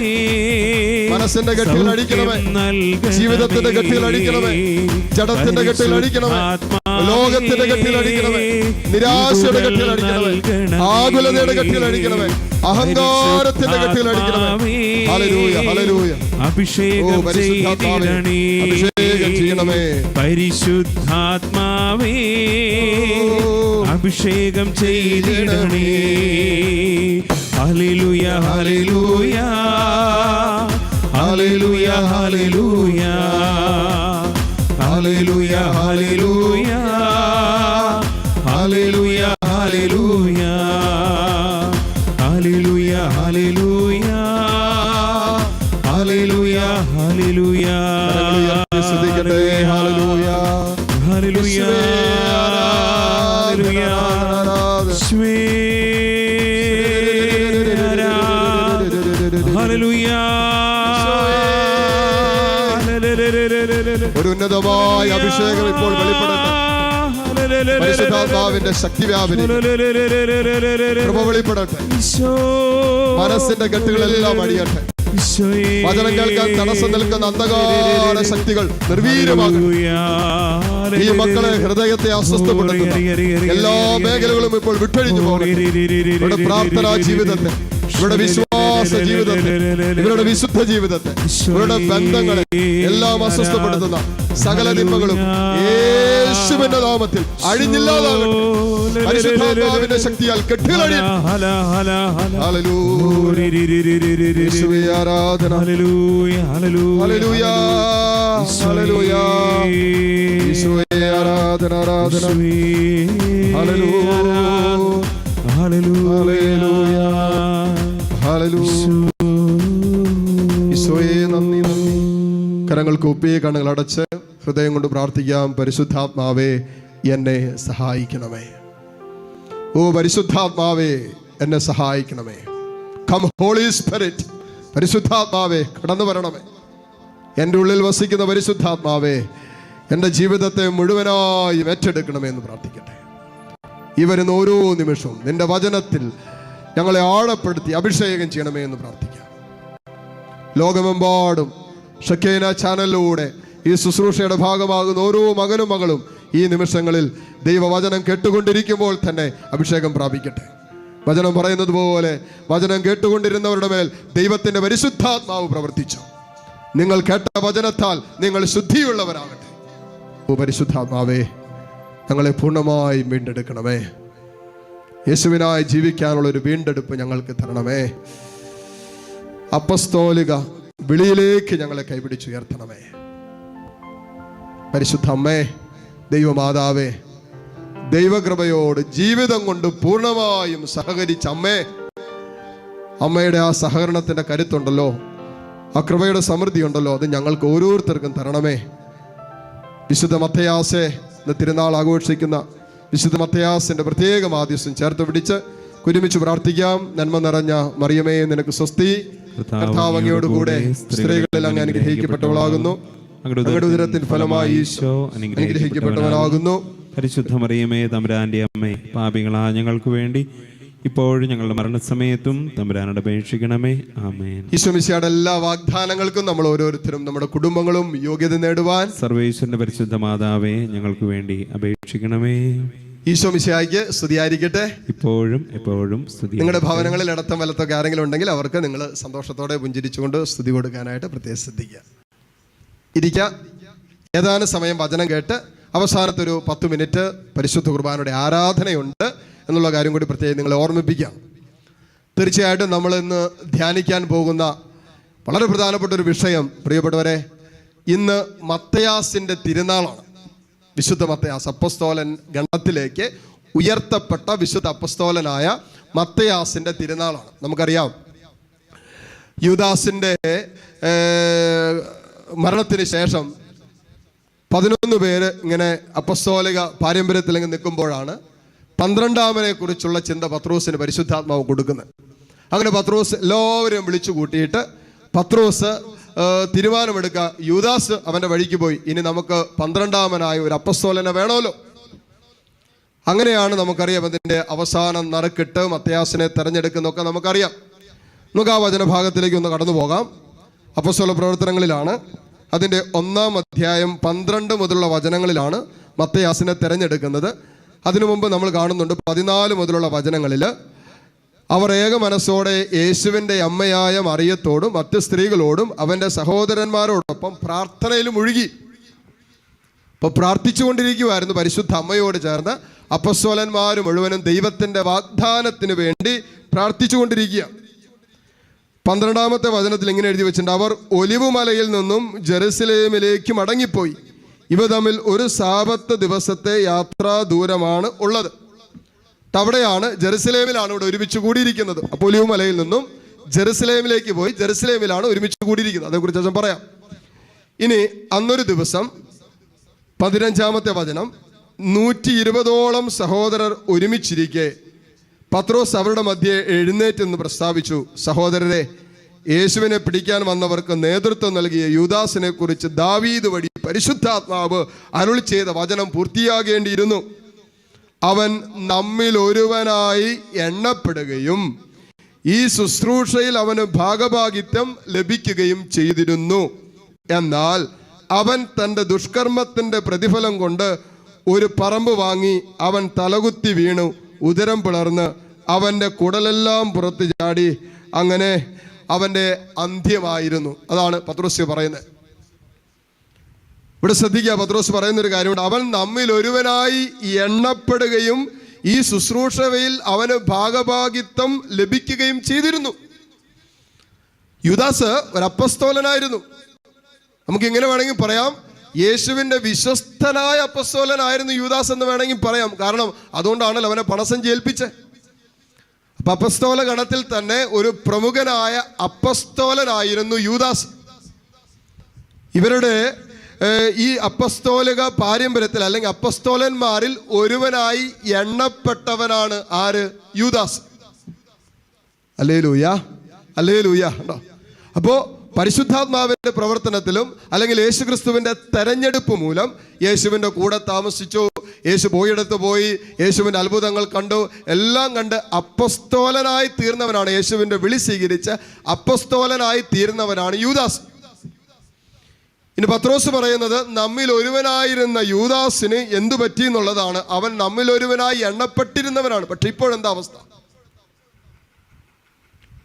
മനസ്സിന്റെ കെട്ടിൽ അടിക്കണമേ. ജീവിതത്തിന്റെ കെട്ടിൽ അടിക്കണമേ. ജഡത്തിന്റെ കെട്ടിൽ അടിക്കണമേ. ലോകത്തിന്റെ കെട്ടിൽ അടിക്കണമേ. നിരാശയുടെ കെട്ടിൽ അടിക്കണമേ. ആകുലതയുടെ കെട്ടിൽ അടിക്കണമേ. അഹങ്കാരത്തിന്റെ കെട്ടിൽ അടിക്കണമേ. Hallelujah, hallelujah. അഭിഷേകം ചെയ്യണമേ. പരിശുദ്ധാത്മാവേ അഭിഷേകം ചെയ്തിടണേ. Hallelujah, hallelujah, hallelujah, hallelujah, hallelujah, hallelujah, hallelujah, hallelujah, hallelujah, hallelujah, hallelujah, hallelujah. സ്തുതിക്കട്ടെ. Hallelujah, hallelujah, hallelujah. ഒരു ഉന്നതമായ അഭിഷേകം ഇപ്പോൾ വെളിപ്പെടട്ടെ. പരിശുദ്ധാത്മാവിന്റെ ശക്തി വ്യാപരി കൃപ വെളിപ്പെടട്ടെ. മനസ്സിന്റെ കെട്ടുകളെല്ലാം അടിയട്ടെ. വചനം കേൾക്കാൻ തടസ്സം നിൽക്കുന്ന അന്ധകാര ശക്തികൾ നിർവീര്യമാകും. ഈ മക്കളെ ഹൃദയത്തെ അസ്വസ്ഥപ്പെടുത്തുന്ന എല്ലാ മേഖലകളും ഇപ്പോൾ വിട്ടഴിഞ്ഞു പോകണം. ഇവരുടെ പ്രാർത്ഥനാ ജീവിതത്തെ, ഇവരുടെ വിശ്വാസ ജീവിതത്തെ, ഇവരുടെ വിശുദ്ധ ജീവിതത്തെ, ഇവരുടെ ബന്ധങ്ങളെ എല്ലാം അസ്വസ്ഥപ്പെടുത്തുന്ന സകല തിന്മകളും യേശുവിന്റെ നാമത്തിൽ അഴിഞ്ഞില്ലാതാകട്ടെ. പരിശുദ്ധാത്മാവിന്റെ ശക്തിയാൽ കെട്ടുകളടിയട്ടെ. യേശുവേ ആരാധന. Hallelujah, hallelujah, hallelujah. യേശുവേ ആരാധന, ആരാധന. Hallelujah, hallelujah, hallelujah. ഈശോയെ നന്ദി, നന്ദി. കരങ്ങൾ കൂപ്പി കണ്ണുകൾ അടച്ച് ഹൃദയം കൊണ്ട് പ്രാർത്ഥിക്കാം. പരിശുദ്ധാത്മാവേ എന്നെ സഹായിക്കണമേ. ഓ പരിശുദ്ധാത്മാവേ എന്നെ സഹായിക്കണമേ. Come holy spirit. പരിശുദ്ധാത്മാവേ കടന്നു വരണമേ. എൻ്റെ ഉള്ളിൽ വസിക്കുന്ന പരിശുദ്ധാത്മാവേ എൻ്റെ ജീവിതത്തെ മുഴുവനായും ഏറ്റെടുക്കണമേ എന്ന് പ്രാർത്ഥിക്കട്ടെ. ഈ വരുന്ന ഓരോ നിമിഷവും നിന്റെ വചനത്തിൽ ഞങ്ങളെ ആഴപ്പെടുത്തി അഭിഷേകം ചെയ്യണമേ എന്ന് പ്രാർത്ഥിക്കാം. ലോകമെമ്പാടും ഷെക്കേന ചാനലിലൂടെ ഈ ശുശ്രൂഷയുടെ ഭാഗമാകുന്ന ഓരോ മകനും മകളും ഈ നിമിഷങ്ങളിൽ ദൈവവചനം കേട്ടുകൊണ്ടിരിക്കുമ്പോൾ തന്നെ അഭിഷേകം പ്രാപിക്കട്ടെ. വചനം പറയുന്നത് പോലെ വചനം കേട്ടുകൊണ്ടിരുന്നവരുടെ മേൽ ദൈവത്തിന്റെ പരിശുദ്ധാത്മാവ് പ്രവർത്തിച്ചു. നിങ്ങൾ കേട്ട വചനത്താൽ നിങ്ങൾ ശുദ്ധിയുള്ളവരാകട്ടെ. ഓ പരിശുദ്ധാത്മാവേ, ഞങ്ങളെ പൂർണ്ണമായി വീണ്ടെടുക്കണമേ. യേശുവിനായി ജീവിക്കാനുള്ള ഒരു വീണ്ടെടുപ്പ് ഞങ്ങൾക്ക് തരണമേ. അപ്പസ്തോലിക വിളിയിലേക്ക് ഞങ്ങളെ കൈപിടിച്ചുയർത്തണമേ. പരിശുദ്ധ അമ്മേ, ദൈവമാതാവേ, ദൈവകൃപയോട് ജീവിതം കൊണ്ട് പൂർണ്ണമായും സഹകരിച്ച അമ്മേ, അമ്മയുടെ ആ സഹകരണത്തിന്റെ കരുത്തുണ്ടല്ലോ, ആ കൃപയുടെ സമൃദ്ധി ഉണ്ടല്ലോ, അത് ഞങ്ങൾക്ക് ഓരോരുത്തർക്കും തരണമേ. വിശുദ്ധ മത്തയാസെ ഇന്ന് തിരുനാൾ ആഘോഷിക്കുന്ന വിശുദ്ധ മത്തയാസിന്റെ പ്രത്യേക ആദ്യസം ചേർത്ത് പിടിച്ച് ഒരുമിച്ച് പ്രാർത്ഥിക്കാം. നന്മ നിറഞ്ഞ മറിയമേ, നിനക്ക് സ്വസ്തി, കർത്താവ് അങ്ങയോട് കൂടെ സ്ത്രീകളിൽ അങ്ങ് അനുഗ്രഹിക്കപ്പെട്ടവളാകുന്നു, അങ്ങയുടെ ഉദരത്തിൻ ഫലമായി ഈശോ അനുഗ്രഹിക്കപ്പെട്ടവനാകുന്നു. പരിശുദ്ധ മറിയമേ, തമ്പുരാന്റെ അമ്മേ, പാപികളായ ഞങ്ങൾക്ക് വേണ്ടി ഇപ്പോഴും ഞങ്ങളുടെ മരണസമയത്തും തമ്പുരാനോട് അപേക്ഷിക്കണമേ. ആമേൻ. ഈശോ മിശിഹായുടെ എല്ലാ വാഗ്ദാനങ്ങൾക്കും നമ്മൾ ഓരോരുത്തരും നമ്മുടെ കുടുംബങ്ങളും യോഗ്യത നേടുവാൻ സർവേശ്വരന്റെ പരിശുദ്ധ മാതാവേ, ഞങ്ങൾക്ക് വേണ്ടി അപേക്ഷിക്കണമേ. ഈശോ മിശിഹായ്ക്ക് സ്തുതിയായിരിക്കട്ടെ, ഇപ്പോഴും എപ്പോഴും സ്തുതി. നിങ്ങളുടെ ഭവനങ്ങളിൽ ഇടത്തും വലത്തൊക്കെ ആരെങ്കിലും ഉണ്ടെങ്കിൽ അവർക്ക് നിങ്ങൾ സന്തോഷത്തോടെ പുഞ്ചിരിച്ചുകൊണ്ട് സ്തുതി കൊടുക്കാനായിട്ട് പ്രത്യേകം ശ്രദ്ധിക്കുക. ഇരിക്കുക. ഏതാനും സമയം വചനം കേട്ട് അവസാനത്തെ ഒരു 10 മിനിറ്റ് പരിശുദ്ധ കുർബാനയുടെ ആരാധനയുണ്ട് എന്നുള്ള കാര്യം കൂടി പ്രത്യേകം നിങ്ങളെ ഓർമ്മിപ്പിക്കാം. തീർച്ചയായിട്ടും നമ്മൾ ഇന്ന് ധ്യാനിക്കാൻ പോകുന്ന വളരെ പ്രധാനപ്പെട്ട ഒരു വിഷയം, പ്രിയപ്പെട്ടവരെ, ഇന്ന് മത്തയാസിൻ്റെ തിരുനാളാണ്. വിശുദ്ധ മത്തയാസ് അപ്പസ്തോലൻ ഗണത്തിലേക്ക് ഉയർത്തപ്പെട്ട വിശുദ്ധ അപ്പസ്തോലനായ മത്തയാസിൻ്റെ തിരുനാളാണ്. നമുക്കറിയാം, യൂദാസിൻ്റെ മരണത്തിന് ശേഷം 11 പേര് ഇങ്ങനെ അപ്പസ്തോലിക പാരമ്പര്യത്തിൽ നിൽക്കുമ്പോഴാണ് 12ാമനെ കുറിച്ചുള്ള ചിന്ത പത്രോസിന് പരിശുദ്ധാത്മാവ് കൊടുക്കുന്നത്. അങ്ങനെ പത്രോസ് എല്ലാവരെയും വിളിച്ചു കൂട്ടിയിട്ട് പത്രോസ് തീരുമാനമെടുക്കുക, യൂദാസ് അവൻ്റെ വഴിക്ക് പോയി, ഇനി നമുക്ക് 12ാമനായ ഒരു അപ്പസ്തോലനെ വേണമല്ലോ. അങ്ങനെയാണ് നമുക്കറിയാം അതിൻ്റെ അവസാനം നറുക്കിട്ട് മത്തയാസിനെ തെരഞ്ഞെടുക്കുന്നതൊക്കെ നമുക്കറിയാം. നമുക്ക് ആ വചനഭാഗത്തിലേക്ക് ഒന്ന് കടന്നു പോകാം. അപ്പസ്തോല പ്രവർത്തനങ്ങളിലാണ്, അതിൻ്റെ 1-ാം അധ്യായം 12 മുതലുള്ള വചനങ്ങളിലാണ് മത്തയാസിനെ തെരഞ്ഞെടുക്കുന്നത്. അതിനു മുമ്പ് നമ്മൾ കാണുന്നുണ്ട് 14 മുതലുള്ള വചനങ്ങളിൽ അവർ ഏക മനസ്സോടെ യേശുവിൻ്റെ അമ്മയായ മറിയത്തോടും മറ്റ് സ്ത്രീകളോടും അവൻ്റെ സഹോദരന്മാരോടൊപ്പം പ്രാർത്ഥനയിൽ മുഴുകി. അപ്പോൾ പ്രാർത്ഥിച്ചുകൊണ്ടിരിക്കുമായിരുന്നു പരിശുദ്ധ അമ്മയോട് ചേർന്ന്. അപ്പസ്തോലന്മാർ മുഴുവനും ദൈവത്തിൻ്റെ വാഗ്ദാനത്തിന് വേണ്ടി പ്രാർത്ഥിച്ചുകൊണ്ടിരിക്കുക. 12ാമത്തെ വചനത്തിൽ ഇങ്ങനെ എഴുതി വെച്ചിട്ടുണ്ട്, അവർ ഒലിവുമലയിൽ നിന്നും ജെറുസലേമിലേക്ക് മടങ്ങിപ്പോയി. ഇവ തമ്മിൽ ഒരു സാബത്ത് ദിവസത്തെ യാത്രാ ദൂരമാണ് ഉള്ളത്. അവിടെയാണ്, ജെറുസലേമിലാണ് ഇവിടെ ഒരുമിച്ച് കൂടിയിരിക്കുന്നത്. അപ്പോൾ ഒലിവുമലയിൽ നിന്നും ജെറുസലേമിലേക്ക് പോയി, ജെറുസലേമിലാണ് ഒരുമിച്ച് കൂടിയിരിക്കുന്നത്. അതേക്കുറിച്ച് ഞാൻ പറയാം. ഇനി അന്നൊരു ദിവസം 15ാമത്തെ വചനം, 120ഓളം സഹോദരർ ഒരുമിച്ചിരിക്കെ പത്രോസ് അവരുടെ മധ്യേ എഴുന്നേറ്റെന്ന് പ്രസ്താവിച്ചു, സഹോദരരെ, യേശുവിനെ പിടിക്കാൻ വന്നവർക്ക് നേതൃത്വം നൽകിയ യൂദാസിനെ കുറിച്ച് ദാവീദ് വഴി പരിശുദ്ധാത്മാവ് അരുളി ചെയ്ത വചനം പൂർത്തിയാകേണ്ടിയിരുന്നു. അവൻ നമ്മിൽ ഒരുവനായി എണ്ണപ്പെടുകയും ഈ ശുശ്രൂഷയിൽ അവന് ഭാഗഭാഗിത്വം ലഭിക്കുകയും ചെയ്തിരുന്നു. എന്നാൽ അവൻ തൻ്റെ ദുഷ്കർമ്മത്തിൻ്റെ പ്രതിഫലം കൊണ്ട് ഒരു പറമ്പ് വാങ്ങി അവൻ തലകുത്തി വീണു, ഉദരം പിളർന്ന് അവൻ്റെ കുടലെല്ലാം പുറത്ത് ചാടി. അങ്ങനെ അവൻ്റെ അന്ത്യമായിരുന്നു. അതാണ് പത്രോസ് പറയുന്നത്. ഇവിടെ ശ്രദ്ധിക്കുക, പത്രോസ് പറയുന്നൊരു കാര്യമുണ്ട്. അവൻ നമ്മിൽ ഒരുവനായി എണ്ണപ്പെടുകയും ഈ ശുശ്രൂഷയിൽ അവന് ഭാഗഭാഗിത്വം ലഭിക്കുകയും ചെയ്തിരുന്നു. യൂദാസ് ഒരു അപ്പസ്തോലനായിരുന്നു. നമുക്ക് ഇങ്ങനെ വേണമെങ്കിൽ പറയാം, യേശുവിൻ്റെ വിശ്വസ്തനായ അപ്പസ്തോലനായിരുന്നു യൂദാസ് എന്ന് വേണമെങ്കിൽ പറയാം. കാരണം അതുകൊണ്ടാണല്ലോ അവനെ പണസഞ്ചി ഏൽപ്പിച്ചത്. അപ്പം അപ്പസ്തോല ഗണത്തിൽ തന്നെ ഒരു പ്രമുഖനായ അപ്പസ്തോലനായിരുന്നു യൂദാസ്. ഇവരുടെ ഈ അപ്പസ്തോലിക പാരമ്പര്യത്തിൽ അല്ലെങ്കിൽ അപ്പസ്തോലന്മാരിൽ ഒരുവനായി എണ്ണപ്പെട്ടവനാണ് ആര്? യൂദാസ്. Hallelujah, hallelujah. ഉണ്ടോ? അപ്പോൾ പരിശുദ്ധാത്മാവിൻ്റെ പ്രവർത്തനത്തിലും അല്ലെങ്കിൽ യേശുക്രിസ്തുവിൻ്റെ തെരഞ്ഞെടുപ്പ് മൂലം യേശുവിൻ്റെ കൂടെ താമസിച്ചു, യേശു പോയിടത്ത് പോയി, യേശുവിൻ്റെ അത്ഭുതങ്ങൾ കണ്ടു, എല്ലാം കണ്ട് അപ്പസ്തോലനായി തീർന്നവനാണ്, യേശുവിൻ്റെ വിളി സ്വീകരിച്ച് അപ്പസ്തോലനായി തീർന്നവനാണ് യൂദാസ്. ഇനി പത്രോസ് പറയുന്നത് നമ്മിൽ ഒരുവനായിരുന്ന യൂദാസിന് എന്തു പറ്റി എന്നുള്ളതാണ്. അവൻ നമ്മിൽ ഒരുവനായി എണ്ണപ്പെട്ടിരുന്നവനാണ്. പക്ഷെ ഇപ്പോഴെന്താ അവസ്ഥ?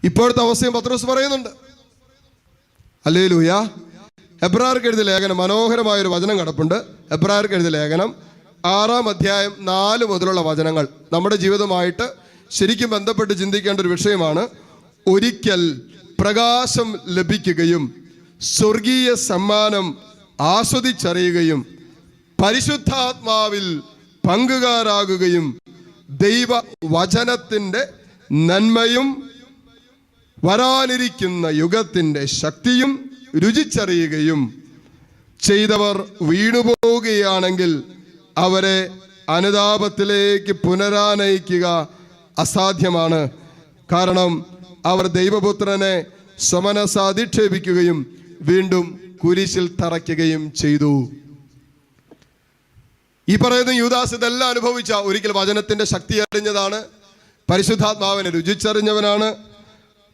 ഇപ്പോഴത്തെ അവസ്ഥയും പത്രോസ് പറയുന്നുണ്ട്. ഹല്ലേലൂയ. എബ്രായർക്ക് എഴുതിയ ലേഖനം, മനോഹരമായൊരു വചനം കിടപ്പുണ്ട്. എബ്രായർക്ക് എഴുതിയ ലേഖനം 6-ാം അധ്യായം 4 മുതലുള്ള വചനങ്ങൾ നമ്മുടെ ജീവിതമായിട്ട് ശരിക്കും ബന്ധപ്പെട്ട് ചിന്തിക്കേണ്ട ഒരു വിഷയമാണ്. ഒരിക്കൽ പ്രകാശം ലഭിക്കുകയും സ്വർഗീയ സമ്മാനം ആസ്വദിച്ചറിയുകയും പരിശുദ്ധാത്മാവിൽ പങ്കുകാരാകുകയും ദൈവ വചനത്തിൻ്റെ നന്മയും വരാനിരിക്കുന്ന യുഗത്തിൻ്റെ ശക്തിയും രുചിച്ചറിയുകയും ചെയ്തവർ വീണുപോവുകയാണെങ്കിൽ അവരെ അനുതാപത്തിലേക്ക് പുനരാനയിക്കുക അസാധ്യമാണ്. കാരണം അവർ ദൈവപുത്രനെ സമനസാധിക്ഷേപിക്കുകയും വീണ്ടും കുരിശിൽ തറയ്ക്കുകയും ചെയ്തു. ഈ പറയുന്ന യൂദാസ് ഇതെല്ലാം അനുഭവിച്ച, ഒരിക്കൽ വചനത്തിന്റെ ശക്തി അറിഞ്ഞതാണ്, പരിശുദ്ധാത്മാവിനെ രുചിച്ചറിഞ്ഞവനാണ്,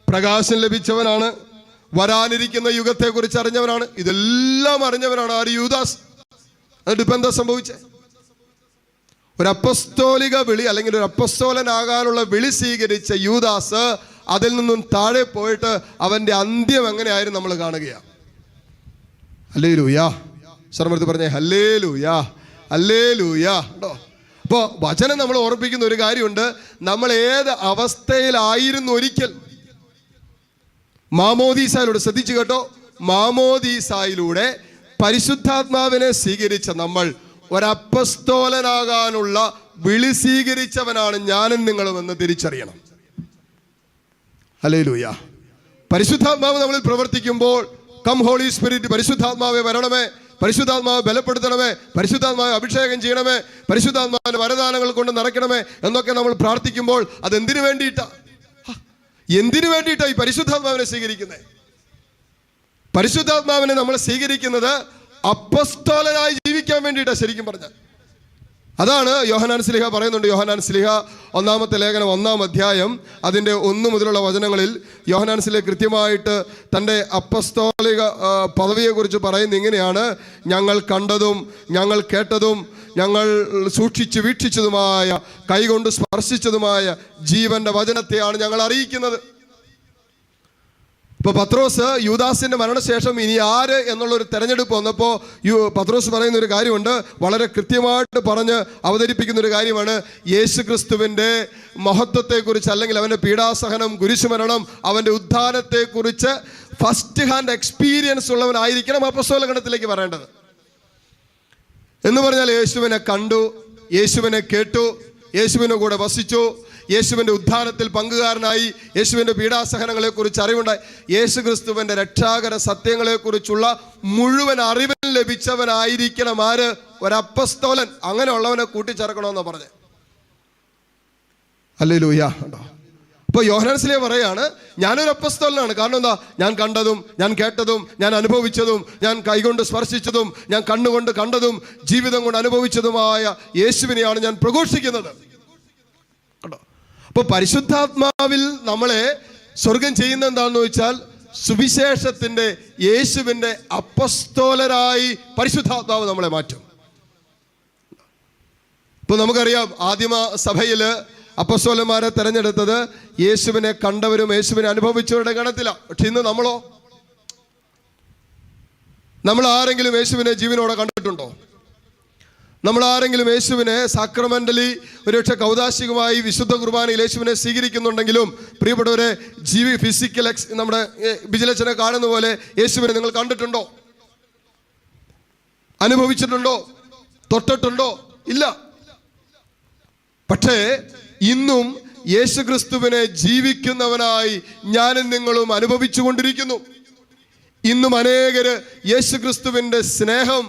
പ്രകാശം ലഭിച്ചവനാണ്, വരാനിരിക്കുന്ന യുഗത്തെക്കുറിച്ച് അറിഞ്ഞവനാണ്. ഇതെല്ലാം അറിഞ്ഞവനാണ് ആര്? യൂദാസ്. എന്നിട്ട് ഇപ്പം എന്താ സംഭവിച്ചേ? ഒരു അപ്പസ്തോലിക വിളി അല്ലെങ്കിൽ ഒരു അപ്പസ്തോലനാകാനുള്ള വിളി സ്വീകരിച്ച യൂദാസ് അതിൽ നിന്നും താഴെ പോയിട്ട് അവന്റെ അന്ത്യം എങ്ങനെയായിരുന്നു നമ്മൾ കാണുകയാണ്. ഹല്ലേലൂയ. സർമ്മത്ത് പറഞ്ഞേ ഹല്ലേലൂയ, ഹല്ലേലൂയ. കേട്ടോ, അപ്പോൾ വചനം നമ്മൾ ഓർപ്പിക്കുന്ന ഒരു കാര്യമുണ്ട്. നമ്മൾ ഏത് അവസ്ഥയിലായിരുന്നു ഒരിക്കൽ മാമോദീസായിലൂടെ, ശ്രദ്ധിച്ചു കേട്ടോ, മാമോദീസായിലൂടെ പരിശുദ്ധാത്മാവിനെ സ്വീകരിച്ച നമ്മൾ ഒരപ്പസ്തോലനാകാനുള്ള വിളി സ്വീകരിച്ചവനാണ് ഞാനും നിങ്ങളും എന്ന് തിരിച്ചറിയണം. ഹല്ലേലൂയ. പരിശുദ്ധാത്മാവ് നമ്മളിൽ പ്രവർത്തിക്കുമ്പോൾ, കം ഹോളി സ്പിരിറ്റ്, പരിശുദ്ധാത്മാവെ വരണമേ, പരിശുദ്ധാത്മാവ് ബലപ്പെടുത്തണമേ, പരിശുദ്ധാത്മാവ് അഭിഷേകം ചെയ്യണമേ, പരിശുദ്ധാത്മാവിന്റെ വരദാനങ്ങൾ കൊണ്ട് നിറയ്ക്കണമേ എന്നൊക്കെ നമ്മൾ പ്രാർത്ഥിക്കുമ്പോൾ അതെന്തിനു വേണ്ടിയിട്ടാ? എന്തിനു വേണ്ടിയിട്ടാ ഈ പരിശുദ്ധാത്മാവിനെ സ്വീകരിക്കുന്നത്? പരിശുദ്ധാത്മാവിനെ നമ്മൾ സ്വീകരിക്കുന്നത് അപ്പസ്തോലനായി ജീവിക്കാൻ വേണ്ടിയിട്ടാ. ശരിക്കും പറഞ്ഞാൽ അതാണ് യോഹന്നാൻ ശ്ലീഹ പറയുന്നുണ്ട്. യോഹന്നാൻ ശ്ലീഹ 1-ാമത്തെ ലേഖനം 1-ാം അധ്യായം അതിൻ്റെ 1 മുതലുള്ള വചനങ്ങളിൽ യോഹന്നാൻ ശ്ലീഹ കൃത്യമായിട്ട് തൻ്റെ അപ്പസ്തോലിക പദവിയെക്കുറിച്ച് പറയുന്നത് ഇങ്ങനെയാണ്: ഞങ്ങൾ കണ്ടതും ഞങ്ങൾ കേട്ടതും ഞങ്ങൾ സൂക്ഷിച്ച് വീക്ഷിച്ചതുമായ, കൈകൊണ്ട് സ്പർശിച്ചതുമായ ജീവന്റെ വചനത്തെയാണ് ഞങ്ങൾ അറിയിക്കുന്നത്. ഇപ്പൊ പത്രോസ് യൂദാസിന്റെ മരണശേഷം ഇനി ആര് എന്നുള്ളൊരു തെരഞ്ഞെടുപ്പ് വന്നപ്പോൾ പത്രോസ് പറയുന്ന ഒരു കാര്യമുണ്ട്, വളരെ കൃത്യമായിട്ട് പറഞ്ഞ് അവതരിപ്പിക്കുന്ന ഒരു കാര്യമാണ്. യേശു ക്രിസ്തുവിന്റെ മഹത്വത്തെക്കുറിച്ച് അല്ലെങ്കിൽ അവന്റെ പീഡാസഹനം, കുരിശുമരണം, അവന്റെ ഉത്ഥാനത്തെക്കുറിച്ച് ഫസ്റ്റ് ഹാൻഡ് എക്സ്പീരിയൻസ് ഉള്ളവനായിരിക്കണം അപ്പസ്തോല ഗണത്തിലേക്ക് വരേണ്ടത്. എന്ന് പറഞ്ഞാൽ യേശുവിനെ കണ്ടു, യേശുവിനെ കേട്ടു, യേശുവിൻ്റെ കൂടെ വസിച്ചു, യേശുവിൻ്റെ ഉദ്ധാനത്തിൽ പങ്കുകാരനായി, യേശുവിൻ്റെ പീഡാസഹനങ്ങളെക്കുറിച്ച് അറിവുണ്ടായി, യേശു ക്രിസ്തുവിൻ്റെ രക്ഷാകര സത്യങ്ങളെക്കുറിച്ചുള്ള മുഴുവൻ അറിവ് ലഭിച്ചവനായിരിക്കണം ആര്? ഒരപ്പസ്തോലൻ. അങ്ങനെയുള്ളവനെ കൂട്ടിച്ചേർക്കണമെന്നാണ് പറഞ്ഞത്. ഹല്ലേലൂയ. അപ്പോൾ യോഹന്നാൻ ശ്ലീഹ പറയാണ്, ഞാനൊരു അപ്പസ്തോലനാണ്. കാരണം എന്താ? ഞാൻ കണ്ടതും ഞാൻ കേട്ടതും ഞാൻ അനുഭവിച്ചതും ഞാൻ കൈകൊണ്ട് സ്പർശിച്ചതും ഞാൻ കണ്ണുകൊണ്ട് കണ്ടതും ജീവിതം കൊണ്ട് അനുഭവിച്ചതുമായ യേശുവിനെയാണ് ഞാൻ പ്രഘോഷിക്കുന്നത്. കേട്ടോ, അപ്പോൾ പരിശുദ്ധാത്മാവിൽ നമ്മളെ സ്വർഗം ചെയ്യുന്ന എന്താണെന്ന് വെച്ചാൽ സുവിശേഷത്തിന്റെ, യേശുവിന്റെ അപ്പസ്തോലരായി പരിശുദ്ധാത്മാവ് നമ്മളെ മാറ്റും. ഇപ്പൊ നമുക്കറിയാം, ആദിമ സഭയില് അപ്പസ്തോലന്മാരെ തെരഞ്ഞെടുത്തത് യേശുവിനെ കണ്ടവരും യേശുവിനെ അനുഭവിച്ചവരുടെ ഗണത്തിലാണ്. പക്ഷെ ഇന്ന് നമ്മളോ? നമ്മൾ ആരെങ്കിലും യേശുവിനെ ജീവനോടെ കണ്ടിട്ടുണ്ടോ? നമ്മൾ ആരെങ്കിലും യേശുവിനെ സാക്രമെന്റലി, ഒരുപക്ഷെ കൗദാശികമായി വിശുദ്ധ കുർബാനയിൽ യേശുവിനെ സ്വീകരിക്കുന്നുണ്ടെങ്കിലും, പ്രിയപ്പെട്ടവരെ, ഫിസിക്കൽ നമ്മുടെ വിജിലച്ചനെ കാണുന്ന പോലെ യേശുവിനെ നിങ്ങൾ കണ്ടിട്ടുണ്ടോ? അനുഭവിച്ചിട്ടുണ്ടോ? തൊട്ടിട്ടുണ്ടോ? ഇല്ല. പക്ഷേ ഇന്നും യേശു ക്രിസ്തുവിനെ ജീവിക്കുന്നവനായി ഞാനും നിങ്ങളും അനുഭവിച്ചു കൊണ്ടിരിക്കുന്നു. ഇന്നും അനേകര് യേശു ക്രിസ്തുവിന്റെ സ്നേഹം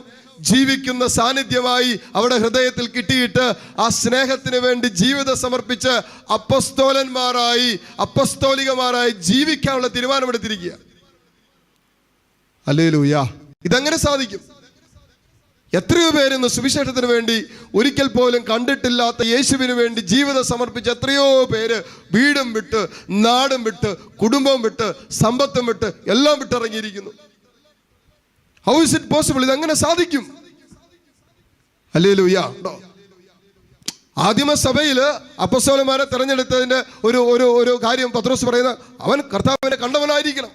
ജീവിക്കുന്ന സാന്നിധ്യമായി അവിടെ ഹൃദയത്തിൽ കിട്ടിയിട്ട് ആ സ്നേഹത്തിന് വേണ്ടി ജീവിതം സമർപ്പിച്ച് അപ്പസ്തോലന്മാരായി, അപ്പസ്തോലികമാരായി ജീവിക്കാനുള്ള തീരുമാനമെടുത്തിരിക്കുക. ഹല്ലേലൂയ. ഇതെങ്ങനെ സാധിക്കും? എത്രയോ പേര് ഇന്ന് സുവിശേഷത്തിന് വേണ്ടി ഒരിക്കൽ പോലും കണ്ടിട്ടില്ലാത്ത യേശുവിന് വേണ്ടി ജീവിതം സമർപ്പിച്ച എത്രയോ പേര് വീടും വിട്ട്, നാടും വിട്ട്, കുടുംബം വിട്ട്, സമ്പത്തും വിട്ട്, എല്ലാം വിട്ടിറങ്ങിയിരിക്കുന്നു. How is it possible? ഇതെങ്ങനെ സാധിക്കും? ഹല്ലേലൂയ. ആദിമ സഭയില് അപ്പോസ്തലന്മാരെ തെരഞ്ഞെടുത്തതിന്റെ ഒരു കാര്യം പത്രോസ് പറയുന്നത്, അവൻ കർത്താവിനെ കണ്ടവനായിരിക്കണം,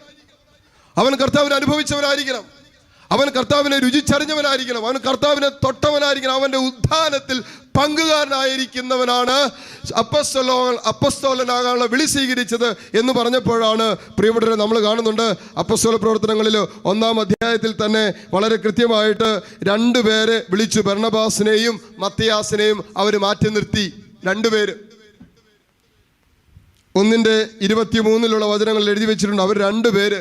അവൻ കർത്താവിനെ അനുഭവിച്ചവനായിരിക്കണം, അവൻ കർത്താവിനെ രുചിച്ചറിഞ്ഞവനായിരിക്കണം, അവൻ കർത്താവിനെ തൊട്ടവനായിരിക്കണം, അവന്റെ ഉത്ഥാനത്തിൽ പങ്കുകാരനായിരിക്കുന്നവനാണ് അപ്പസ്തോലനാകാനുള്ള വിളി സ്വീകരിച്ചത് എന്ന് പറഞ്ഞപ്പോഴാണ് പ്രിയപ്പെട്ടവരെ നമ്മൾ കാണുന്നുണ്ട് അപ്പസ്തോല പ്രവർത്തനങ്ങളിൽ 1-ാം അധ്യായത്തിൽ തന്നെ വളരെ കൃത്യമായിട്ട് 2 പേരെ വിളിച്ചു. ബർണബാസിനെയും മത്തിയാസിനെയും അവർ മാറ്റി നിർത്തി. 2 പേര് 1:23 വചനങ്ങളിൽ എഴുതി വെച്ചിട്ടുണ്ട്. അവർ 2 പേര്,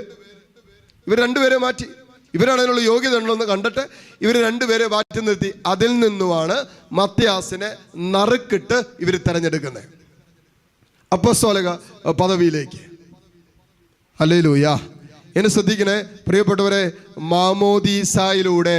ഇവർ 2 പേരെ മാറ്റി. ഇവരാണ് അതിനുള്ള യോഗ്യത ഉണ്ടെന്ന് കണ്ടിട്ട് ഇവർ 2 പേരെ മാറ്റി നിർത്തി. അതിൽ നിന്നുമാണ് മത്തിയാസിനെ നറുക്കിട്ട് ഇവർ തെരഞ്ഞെടുക്കുന്നത് അപ്പസ്തോലിക പദവിയിലേക്ക്. ഹല്ലേലൂയ. എന്നെ ശ്രദ്ധിക്കണേ പ്രിയപ്പെട്ടവരെ, മാമോദീസായിലൂടെ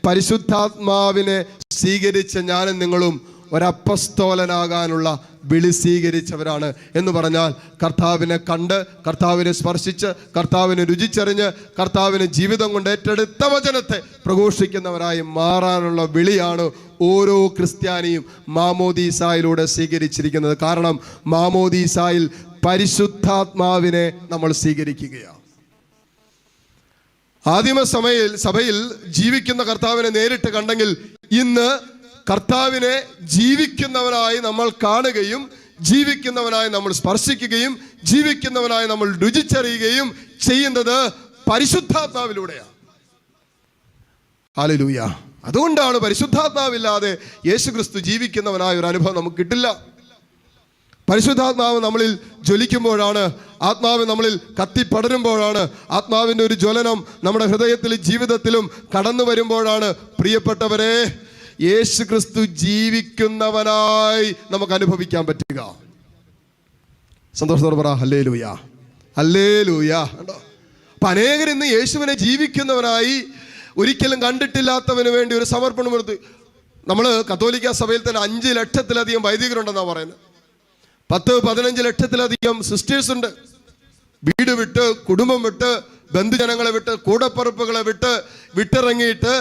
പരിശുദ്ധാത്മാവിനെ സ്വീകരിച്ച ഞാനും നിങ്ങളും ഒരപ്പസ്തോലനാകാനുള്ള വിളി സ്വീകരിച്ചവരാണ്. എന്ന് പറഞ്ഞാൽ കർത്താവിനെ കണ്ട്, കർത്താവിനെ സ്പർശിച്ച്, കർത്താവിനെ രുചിച്ചറിഞ്ഞ്, കർത്താവിനെ ജീവിതം കൊണ്ട് ഏറ്റെടുത്ത വചനത്തെ പ്രഘോഷിക്കുന്നവരായി മാറാനുള്ള വിളിയാണ് ഓരോ ക്രിസ്ത്യാനിയും മാമോദീസായിലൂടെ സ്വീകരിച്ചിരിക്കുന്നത്. കാരണം മാമോദീസായിൽ പരിശുദ്ധാത്മാവിനെ നമ്മൾ സ്വീകരിക്കുകയാണ്. ആദിമ സഭയിൽ ജീവിക്കുന്ന കർത്താവിനെ നേരിട്ട് കണ്ടെങ്കിൽ ഇന്ന് കർത്താവിനെ ജീവിക്കുന്നവനായി നമ്മൾ കാണുകയും, ജീവിക്കുന്നവനായി നമ്മൾ സ്പർശിക്കുകയും, ജീവിക്കുന്നവനായി നമ്മൾ രുചിച്ചറിയുകയും ചെയ്യുന്നത് പരിശുദ്ധാത്മാവിലൂടെയാണ്. ഹല്ലേലൂയ. അതുകൊണ്ടാണ് പരിശുദ്ധാത്മാവില്ലാതെ യേശുക്രിസ്തു ജീവിക്കുന്നവനായ ഒരു അനുഭവം നമുക്ക് കിട്ടില്ല. പരിശുദ്ധാത്മാവ് നമ്മളിൽ ജ്വലിക്കുമ്പോഴാണ്, ആത്മാവ് നമ്മളിൽ കത്തിപ്പടരുമ്പോഴാണ്, ആത്മാവിൻ്റെ ഒരു ജ്വലനം നമ്മുടെ ഹൃദയത്തിലും ജീവിതത്തിലും കടന്നു വരുമ്പോഴാണ് പ്രിയപ്പെട്ടവരെ യേശു ക്രിസ്തു ജീവിക്കുന്നവനായി നമുക്ക് അനുഭവിക്കാൻ പറ്റുക. സന്തോഷത്തോടെ പറ ഹല്ലേലൂയ, ഹല്ലേലൂയ. അപ്പൊ അനേകർ ഇന്ന് യേശുവിനെ ജീവിക്കുന്നവനായി, ഒരിക്കലും കണ്ടിട്ടില്ലാത്തവന് വേണ്ടി ഒരു സമർപ്പണം കൊടുത്ത്. നമ്മൾ കത്തോലിക്ക സഭയിൽ തന്നെ 5 ലക്ഷത്തിലധികം വൈദികരുണ്ടെന്നാണ് പറയുന്നത്. 10-15 ലക്ഷത്തിലധികം സിസ്റ്റേഴ്സ് ഉണ്ട്. വീട് വിട്ട്, കുടുംബം വിട്ട്, ബന്ധുജനങ്ങളെ വിട്ട്, കൂടപ്പറപ്പുകളെ വിട്ടിറങ്ങിയിട്ട്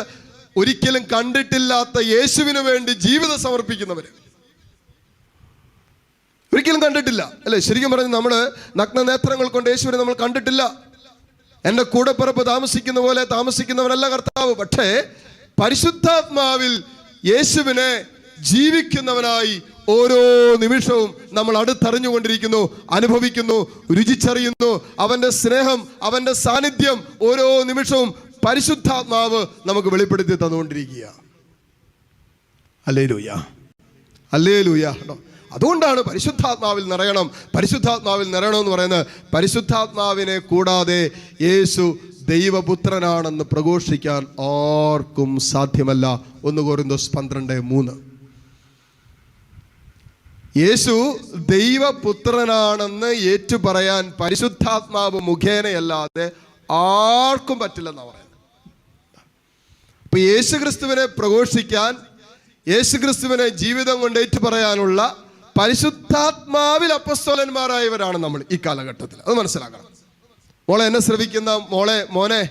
ഒരിക്കലും കണ്ടിട്ടില്ലാത്ത യേശുവിന് വേണ്ടി ജീവിതം സമർപ്പിക്കുന്നവര്. ഒരിക്കലും കണ്ടിട്ടില്ല അല്ലെ? ശരിക്കും പറഞ്ഞ് നമ്മള് നഗ്നനേത്രങ്ങൾ കൊണ്ട് യേശുവിനെ നമ്മൾ കണ്ടിട്ടില്ല. എൻ്റെ കൂടപ്പിറപ്പ് താമസിക്കുന്ന പോലെ താമസിക്കുന്നവനല്ല കർത്താവ്. പക്ഷേ പരിശുദ്ധാത്മാവിൽ യേശുവിനെ ജീവിക്കുന്നവനായി ഓരോ നിമിഷവും നമ്മൾ അടുത്തറിഞ്ഞുകൊണ്ടിരിക്കുന്നു, അനുഭവിക്കുന്നു, രുചിച്ചറിയുന്നു. അവന്റെ സ്നേഹം, അവന്റെ സാന്നിധ്യം ഓരോ നിമിഷവും പരിശുദ്ധാത്മാവ് നമുക്ക് വെളിപ്പെടുത്തി തന്നുകൊണ്ടിരിക്കുക. Hallelujah, hallelujah. അതുകൊണ്ടാണ് പരിശുദ്ധാത്മാവിൽ നിറയണം, പരിശുദ്ധാത്മാവിൽ നിറയണം എന്ന് പറയുന്നത്. പരിശുദ്ധാത്മാവിനെ കൂടാതെ യേശു ദൈവപുത്രനാണെന്ന് പ്രഘോഷിക്കാൻ ആർക്കും സാധ്യമല്ല. 1 കൊരിന്തോസ് 12:3. യേശു ദൈവപുത്രനാണെന്ന് ഏറ്റുപറയാൻ പരിശുദ്ധാത്മാവ് മുഖേനയല്ലാതെ ആർക്കും പറ്റില്ലെന്നാണ് പറയുന്നത്. അപ്പൊ യേശുക്രിസ്തുവിനെ പ്രഘോഷിക്കാൻ, യേശുക്രിസ്തുവിനെ ജീവിതം കൊണ്ട് ഏറ്റുപറയാനുള്ള പരിശുദ്ധാത്മാവിൽ അപ്പസ്തോലന്മാരായവരാണ് നമ്മൾ ഈ കാലഘട്ടത്തിൽ. അത് മനസ്സിലാക്കണം. മോളെ, എന്നെ ശ്രവിക്കുന്ന മോനെ,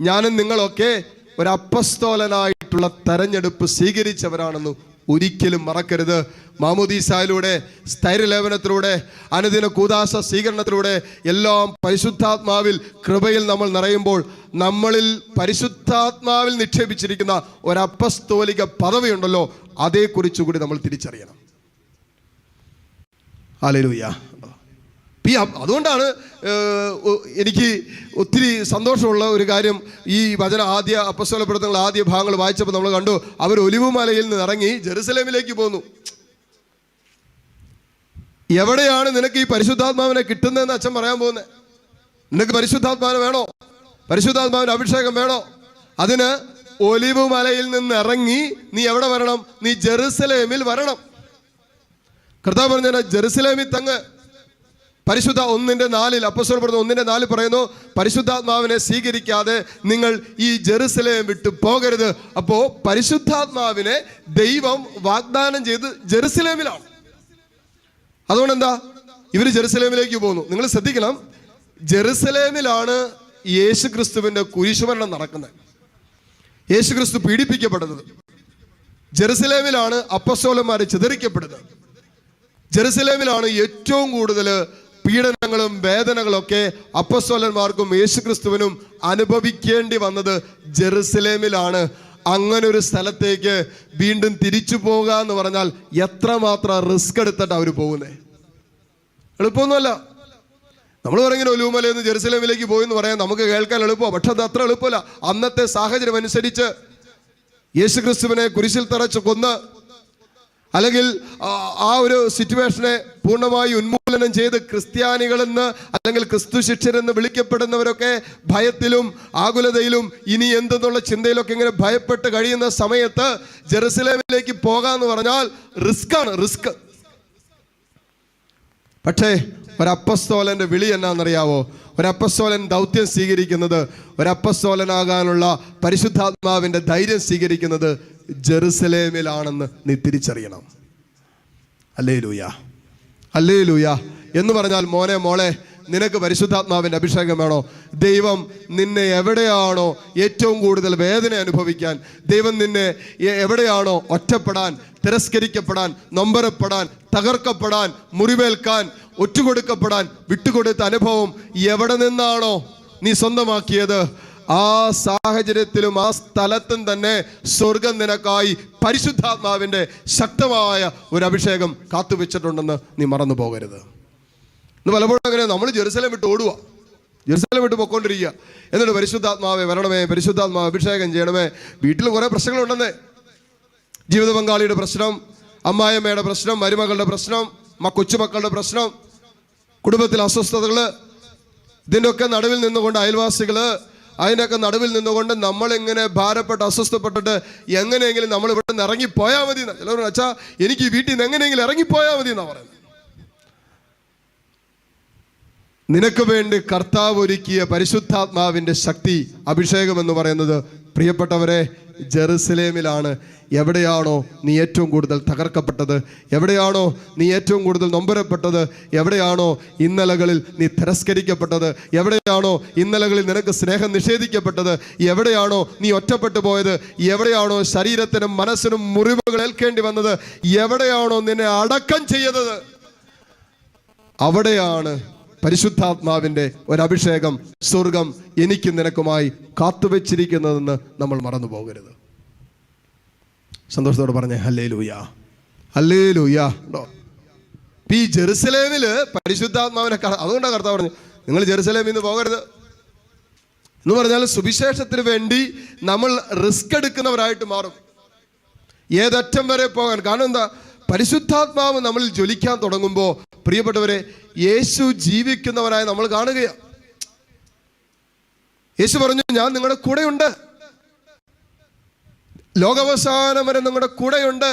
ഞാനും നിങ്ങളൊക്കെ ഒരു അപ്പസ്തോലനായിട്ടുള്ള തെരഞ്ഞെടുപ്പ് സ്വീകരിച്ചവരാണെന്ന് ഒരിക്കലും മറക്കരുത്. മാമോദീസായിലൂടെ, സ്ഥൈര്യലേപനത്തിലൂടെ, അനുദിന കൂദാശ സ്വീകരണത്തിലൂടെ എല്ലാം പരിശുദ്ധാത്മാവിൽ, കൃപയിൽ നമ്മൾ നിറയുമ്പോൾ നമ്മളിൽ പരിശുദ്ധാത്മാവിൽ നിക്ഷേപിച്ചിരിക്കുന്ന ഒരു അപ്പസ്തോലിക പദവിയുണ്ടല്ലോ, അതേക്കുറിച്ചുകൂടി നമ്മൾ തിരിച്ചറിയണം. ഹല്ലേലൂയ. അതുകൊണ്ടാണ് എനിക്ക് ഒത്തിരി സന്തോഷമുള്ള ഒരു കാര്യം. ഈ ആദ്യ അപ്പസ്തോല പ്രവർത്തനങ്ങൾ ആദ്യ ഭാഗങ്ങൾ വായിച്ചപ്പോൾ നമ്മൾ കണ്ടു, അവർ ഒലിവുമലയിൽ നിന്ന് ഇറങ്ങി ജെറുസലേമിലേക്ക് പോന്നു. എവിടെയാണ് നിനക്ക് ഈ പരിശുദ്ധാത്മാവിനെ കിട്ടുന്നതെന്ന് അച്ഛൻ പറയാൻ പോകുന്നത്? നിനക്ക് പരിശുദ്ധാത്മാവിനെ വേണോ? പരിശുദ്ധാത്മാവിന് അഭിഷേകം വേണോ? അതിന് ഒലിവുമലയിൽ നിന്ന് ഇറങ്ങി നീ എവിടെ വരണം? നീ ജെറുസലേമിൽ വരണം. കർത്താവ് പറഞ്ഞ ജെറുസലേമിൽ തങ്ങ്, പരിശുദ്ധ 1:4 അപ്പോസ്തലൻ പറഞ്ഞു 1:4 പറയുന്നു, പരിശുദ്ധാത്മാവിനെ സ്വീകരിക്കാതെ നിങ്ങൾ ഈ ജെറുസലേം വിട്ടു പോകരുത്. അപ്പോൾ പരിശുദ്ധാത്മാവിനെ ദൈവം വാഗ്ദാനം ചെയ്ത് ജെറുസലേമിലാണ്. അതുകൊണ്ട് എന്താ ഇവർ ജെറുസലേമിലേക്ക് പോകുന്നു? നിങ്ങൾ ശ്രദ്ധിക്കണം, ജെറുസലേമിലാണ് യേശു ക്രിസ്തുവിന്റെ കുരിശുമരണം നടക്കുന്നത്, യേശു ക്രിസ്തു പീഡിപ്പിക്കപ്പെടുന്നത്. ജെറുസലേമിലാണ് അപ്പോസ്തലന്മാർ ചിതറിക്കപ്പെടുന്നത്. ജെറുസലേമിലാണ് ഏറ്റവും കൂടുതൽ പീഡനങ്ങളും വേദനകളും ഒക്കെ അപ്പോസ്തലന്മാർക്കും യേശുക്രിസ്തുവിനും അനുഭവിക്കേണ്ടി വന്നത് ജെറുസലേമിലാണ്. അങ്ങനെ ഒരു സ്ഥലത്തേക്ക് വീണ്ടും തിരിച്ചു പോകുക എന്ന് പറഞ്ഞാൽ എത്രമാത്രം റിസ്ക് എടുത്തിട്ട് അവർ പോകുന്നത്. എളുപ്പമൊന്നുമല്ല. നമ്മൾ പറയുന്നത് ഒലൂമലയിൽ നിന്ന് ജെറുസലേമിലേക്ക് പോയി എന്ന് പറയാൻ നമുക്ക് കേൾക്കാൻ എളുപ്പമാണ്, പക്ഷെ അത് അത്ര എളുപ്പമല്ല. അന്നത്തെ സാഹചര്യം അനുസരിച്ച് യേശുക്രിസ്തുവിനെ കുരിശിൽ തറച്ച് കൊന്ന്, അല്ലെങ്കിൽ ആ ഒരു സിറ്റുവേഷനെ പൂർണ്ണമായി ഉന്മൂലനം ചെയ്ത് ക്രിസ്ത്യാനികളെന്ന് അല്ലെങ്കിൽ ക്രിസ്തു ശിഷ്യരെന്ന് വിളിക്കപ്പെടുന്നവരൊക്കെ ഭയത്തിലും ആകുലതയിലും ഇനി എന്തെന്നുള്ള ചിന്തയിലൊക്കെ ഇങ്ങനെ ഭയപ്പെട്ട് കഴിയുന്ന സമയത്ത് ജെറുസലേമിലേക്ക് പോകാന്ന് പറഞ്ഞാൽ റിസ്ക്. പക്ഷേ ഒരപ്പസ്തോലന്റെ വിളി എന്നാണെന്നറിയാവോ? ഒരപ്പസ്തോലൻ ദൗത്യം സ്വീകരിക്കുന്നത്, ഒരപ്പസ്തോലനാകാനുള്ള പരിശുദ്ധാത്മാവിന്റെ ധൈര്യം സ്വീകരിക്കുന്നത് ജെറുസലേമിലാണെന്ന് നീ തിരിച്ചറിയണം. ഹല്ലേലൂയ, ഹല്ലേലൂയ എന്ന് പറഞ്ഞാൽ മോനെ മോളെ, നിനക്ക് പരിശുദ്ധാത്മാവിന്റെ അഭിഷേകം വേണോ? ദൈവം നിന്നെ എവിടെയാണോ ഏറ്റവും കൂടുതൽ വേദന അനുഭവിക്കാൻ, ദൈവം നിന്നെ എവിടെയാണോ ഒറ്റപ്പെടാൻ, തിരസ്കരിക്കപ്പെടാൻ, നൊമ്പരപ്പെടാൻ, തകർക്കപ്പെടാൻ, മുറിവേൽക്കാൻ, ഒറ്റുകൊടുക്കപ്പെടാൻ വിട്ടുകൊടുത്ത അനുഭവം എവിടെ നിന്നാണോ നീ സ്വന്തമാക്കിയത്, ആ സാഹചര്യത്തിലും ആ സ്ഥലത്തും തന്നെ സ്വർഗം നിനക്കായി പരിശുദ്ധാത്മാവിന്റെ ശക്തമായ ഒരു അഭിഷേകം കാത്തുവെച്ചിട്ടുണ്ടെന്ന് നീ മറന്നു പോകരുത്. ഇന്ന് പലപ്പോഴും അങ്ങനെ നമ്മൾ ജെറുസലേം വിട്ട് ഓടുക, ജെറുസലേം വിട്ട് പൊക്കോണ്ടിരിക്കുക. എന്നിട്ട് പരിശുദ്ധാത്മാവെ വരണമേ, പരിശുദ്ധാത്മാവ് അഭിഷേകം ചെയ്യണമേ. വീട്ടിൽ കുറേ പ്രശ്നങ്ങളുണ്ടെന്നേ. ജീവിത പങ്കാളിയുടെ പ്രശ്നം, അമ്മായിയമ്മയുടെ പ്രശ്നം, മരുമകളുടെ പ്രശ്നം, കൊച്ചുമക്കളുടെ പ്രശ്നം, കുടുംബത്തിലെ അസ്വസ്ഥതകൾ, ഇതിൻ്റെയൊക്കെ നടുവിൽ നിന്നുകൊണ്ട് അയൽവാസികൾ, അതിൻ്റെയൊക്കെ നടുവിൽ നിന്നുകൊണ്ട് നമ്മളിങ്ങനെ ഭാരപ്പെട്ട് അസ്വസ്ഥപ്പെട്ടിട്ട് എങ്ങനെയെങ്കിലും നമ്മൾ ഇവിടെ നിന്ന് ഇറങ്ങിപ്പോയാൽ മതി. ചിലവർ അച്ഛാ എനിക്ക് ഈ വീട്ടിൽ നിന്ന് എങ്ങനെയെങ്കിലും ഇറങ്ങിപ്പോയാൽ മതി എന്നാണ് പറയുന്നത്. നിനക്ക് വേണ്ടി കർത്താവ് ഒരുക്കിയ പരിശുദ്ധാത്മാവിന്റെ ശക്തി, അഭിഷേകം എന്ന് പറയുന്നത് പ്രിയപ്പെട്ടവരെ ജെറുസലേമിലാണ്. എവിടെയാണോ നീ ഏറ്റവും കൂടുതൽ തകർക്കപ്പെട്ടത്, എവിടെയാണോ നീ ഏറ്റവും കൂടുതൽ നൊമ്പരപ്പെട്ടത്, എവിടെയാണോ ഇന്നലകളിൽ നീ തിരസ്കരിക്കപ്പെട്ടത്, എവിടെയാണോ ഇന്നലകളിൽ നിനക്ക് സ്നേഹം നിഷേധിക്കപ്പെട്ടത്, എവിടെയാണോ നീ ഒറ്റപ്പെട്ടു പോയത്, എവിടെയാണോ ശരീരത്തിനും മനസ്സിനും മുറിവുകൾ ഏൽക്കേണ്ടി വന്നത്, എവിടെയാണോ നിന്നെ അടക്കം ചെയ്തത്, അവിടെയാണ് പരിശുദ്ധാത്മാവിന്റെ ഒരഭിഷേകം സ്വർഗം എനിക്ക് നിനക്കുമായി കാത്തുവെച്ചിരിക്കുന്നതെന്ന് നമ്മൾ മറന്നു പോകരുത്. സന്തോഷത്തോടെ പറഞ്ഞേ ഹല്ലേലൂയ, ഹല്ലേലൂയ. ഈ ജെറുസലേമില് പരിശുദ്ധാത്മാവിനെ അതുകൊണ്ടാണ് കർത്താവ് പറഞ്ഞു നിങ്ങൾ ജെറുസലേമിൽ നിന്ന് പോകരുത് എന്ന് പറഞ്ഞാൽ സുവിശേഷത്തിന് വേണ്ടി നമ്മൾ റിസ്ക് എടുക്കുന്നവരായിട്ട് മാറും. ഏതറ്റം വരെ പോകാൻ. കാരണം എന്താ? പരിശുദ്ധാത്മാവ് നമ്മളിൽ ജ്വലിക്കാൻ തുടങ്ങുമ്പോൾ പ്രിയപ്പെട്ടവരെ യേശു ജീവിക്കുന്നവരായി നമ്മൾ കാണുകയാണ്. യേശു പറഞ്ഞു ഞാൻ നിങ്ങളുടെ കൂടെയുണ്ട്, ലോകാവസാനം വരെ നിങ്ങളുടെ കൂടെയുണ്ട്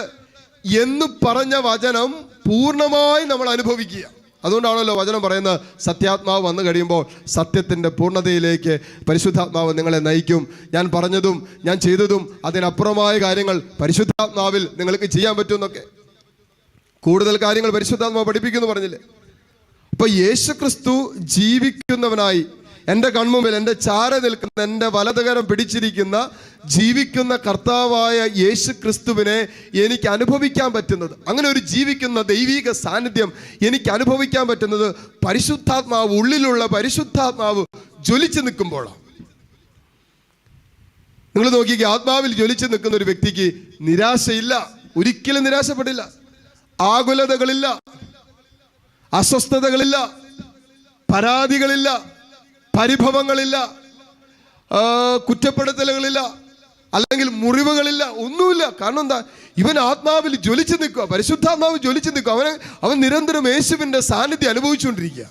എന്ന് പറഞ്ഞ വചനം പൂർണ്ണമായി നമ്മൾ അനുഭവിക്കുക. അതുകൊണ്ടാണല്ലോ വചനം പറയുന്നത് സത്യാത്മാവ് വന്നു കഴിയുമ്പോൾ സത്യത്തിൻ്റെ പൂർണ്ണതയിലേക്ക് പരിശുദ്ധാത്മാവ് നിങ്ങളെ നയിക്കും. ഞാൻ പറഞ്ഞതും ഞാൻ ചെയ്തതും അതിനപ്പുറമായ കാര്യങ്ങൾ പരിശുദ്ധാത്മാവിൽ നിങ്ങൾക്ക് ചെയ്യാൻ പറ്റുമെന്നൊക്കെ കൂടുതൽ കാര്യങ്ങൾ പരിശുദ്ധാത്മാവ് പഠിപ്പിക്കുമെന്ന് പറഞ്ഞില്ലേ? അപ്പൊ യേശു ക്രിസ്തു ജീവിക്കുന്നവനായി എൻ്റെ കൺമുമ്പിൽ എൻ്റെ ചാര നിൽക്കുന്ന, എൻ്റെ വലതുകരം പിടിച്ചിരിക്കുന്ന ജീവിക്കുന്ന കർത്താവായ യേശു ക്രിസ്തുവിനെ എനിക്ക് അനുഭവിക്കാൻ പറ്റുന്നത്, അങ്ങനെ ഒരു ജീവിക്കുന്ന ദൈവിക സാന്നിധ്യം എനിക്ക് അനുഭവിക്കാൻ പറ്റുന്നത് പരിശുദ്ധാത്മാവ്, ഉള്ളിലുള്ള പരിശുദ്ധാത്മാവ് ജ്വലിച്ചു നിൽക്കുമ്പോഴാണ്. നിങ്ങൾ നോക്കിക്കേ, ആത്മാവിൽ ജ്വലിച്ചു നിൽക്കുന്ന ഒരു വ്യക്തിക്ക് നിരാശയില്ല, ഒരിക്കലും നിരാശപ്പെടില്ല, ആകുലതകളില്ല, അസ്വസ്ഥതകളില്ല, പരാതികളില്ല, പരിഭവങ്ങളില്ല, കുറ്റപ്പെടുത്തലുകളില്ല, അല്ലെങ്കിൽ മുറിവുകളില്ല, ഒന്നുമില്ല. കാരണം എന്താ? ഇവൻ ആത്മാവിൽ ജ്വലിച്ചു നിൽക്കുക, പരിശുദ്ധാത്മാവ് ജ്വലിച്ചു നിൽക്കുക. അവൻ നിരന്തരം യേശുവിന്റെ സാന്നിധ്യം അനുഭവിച്ചുകൊണ്ടിരിക്കുക.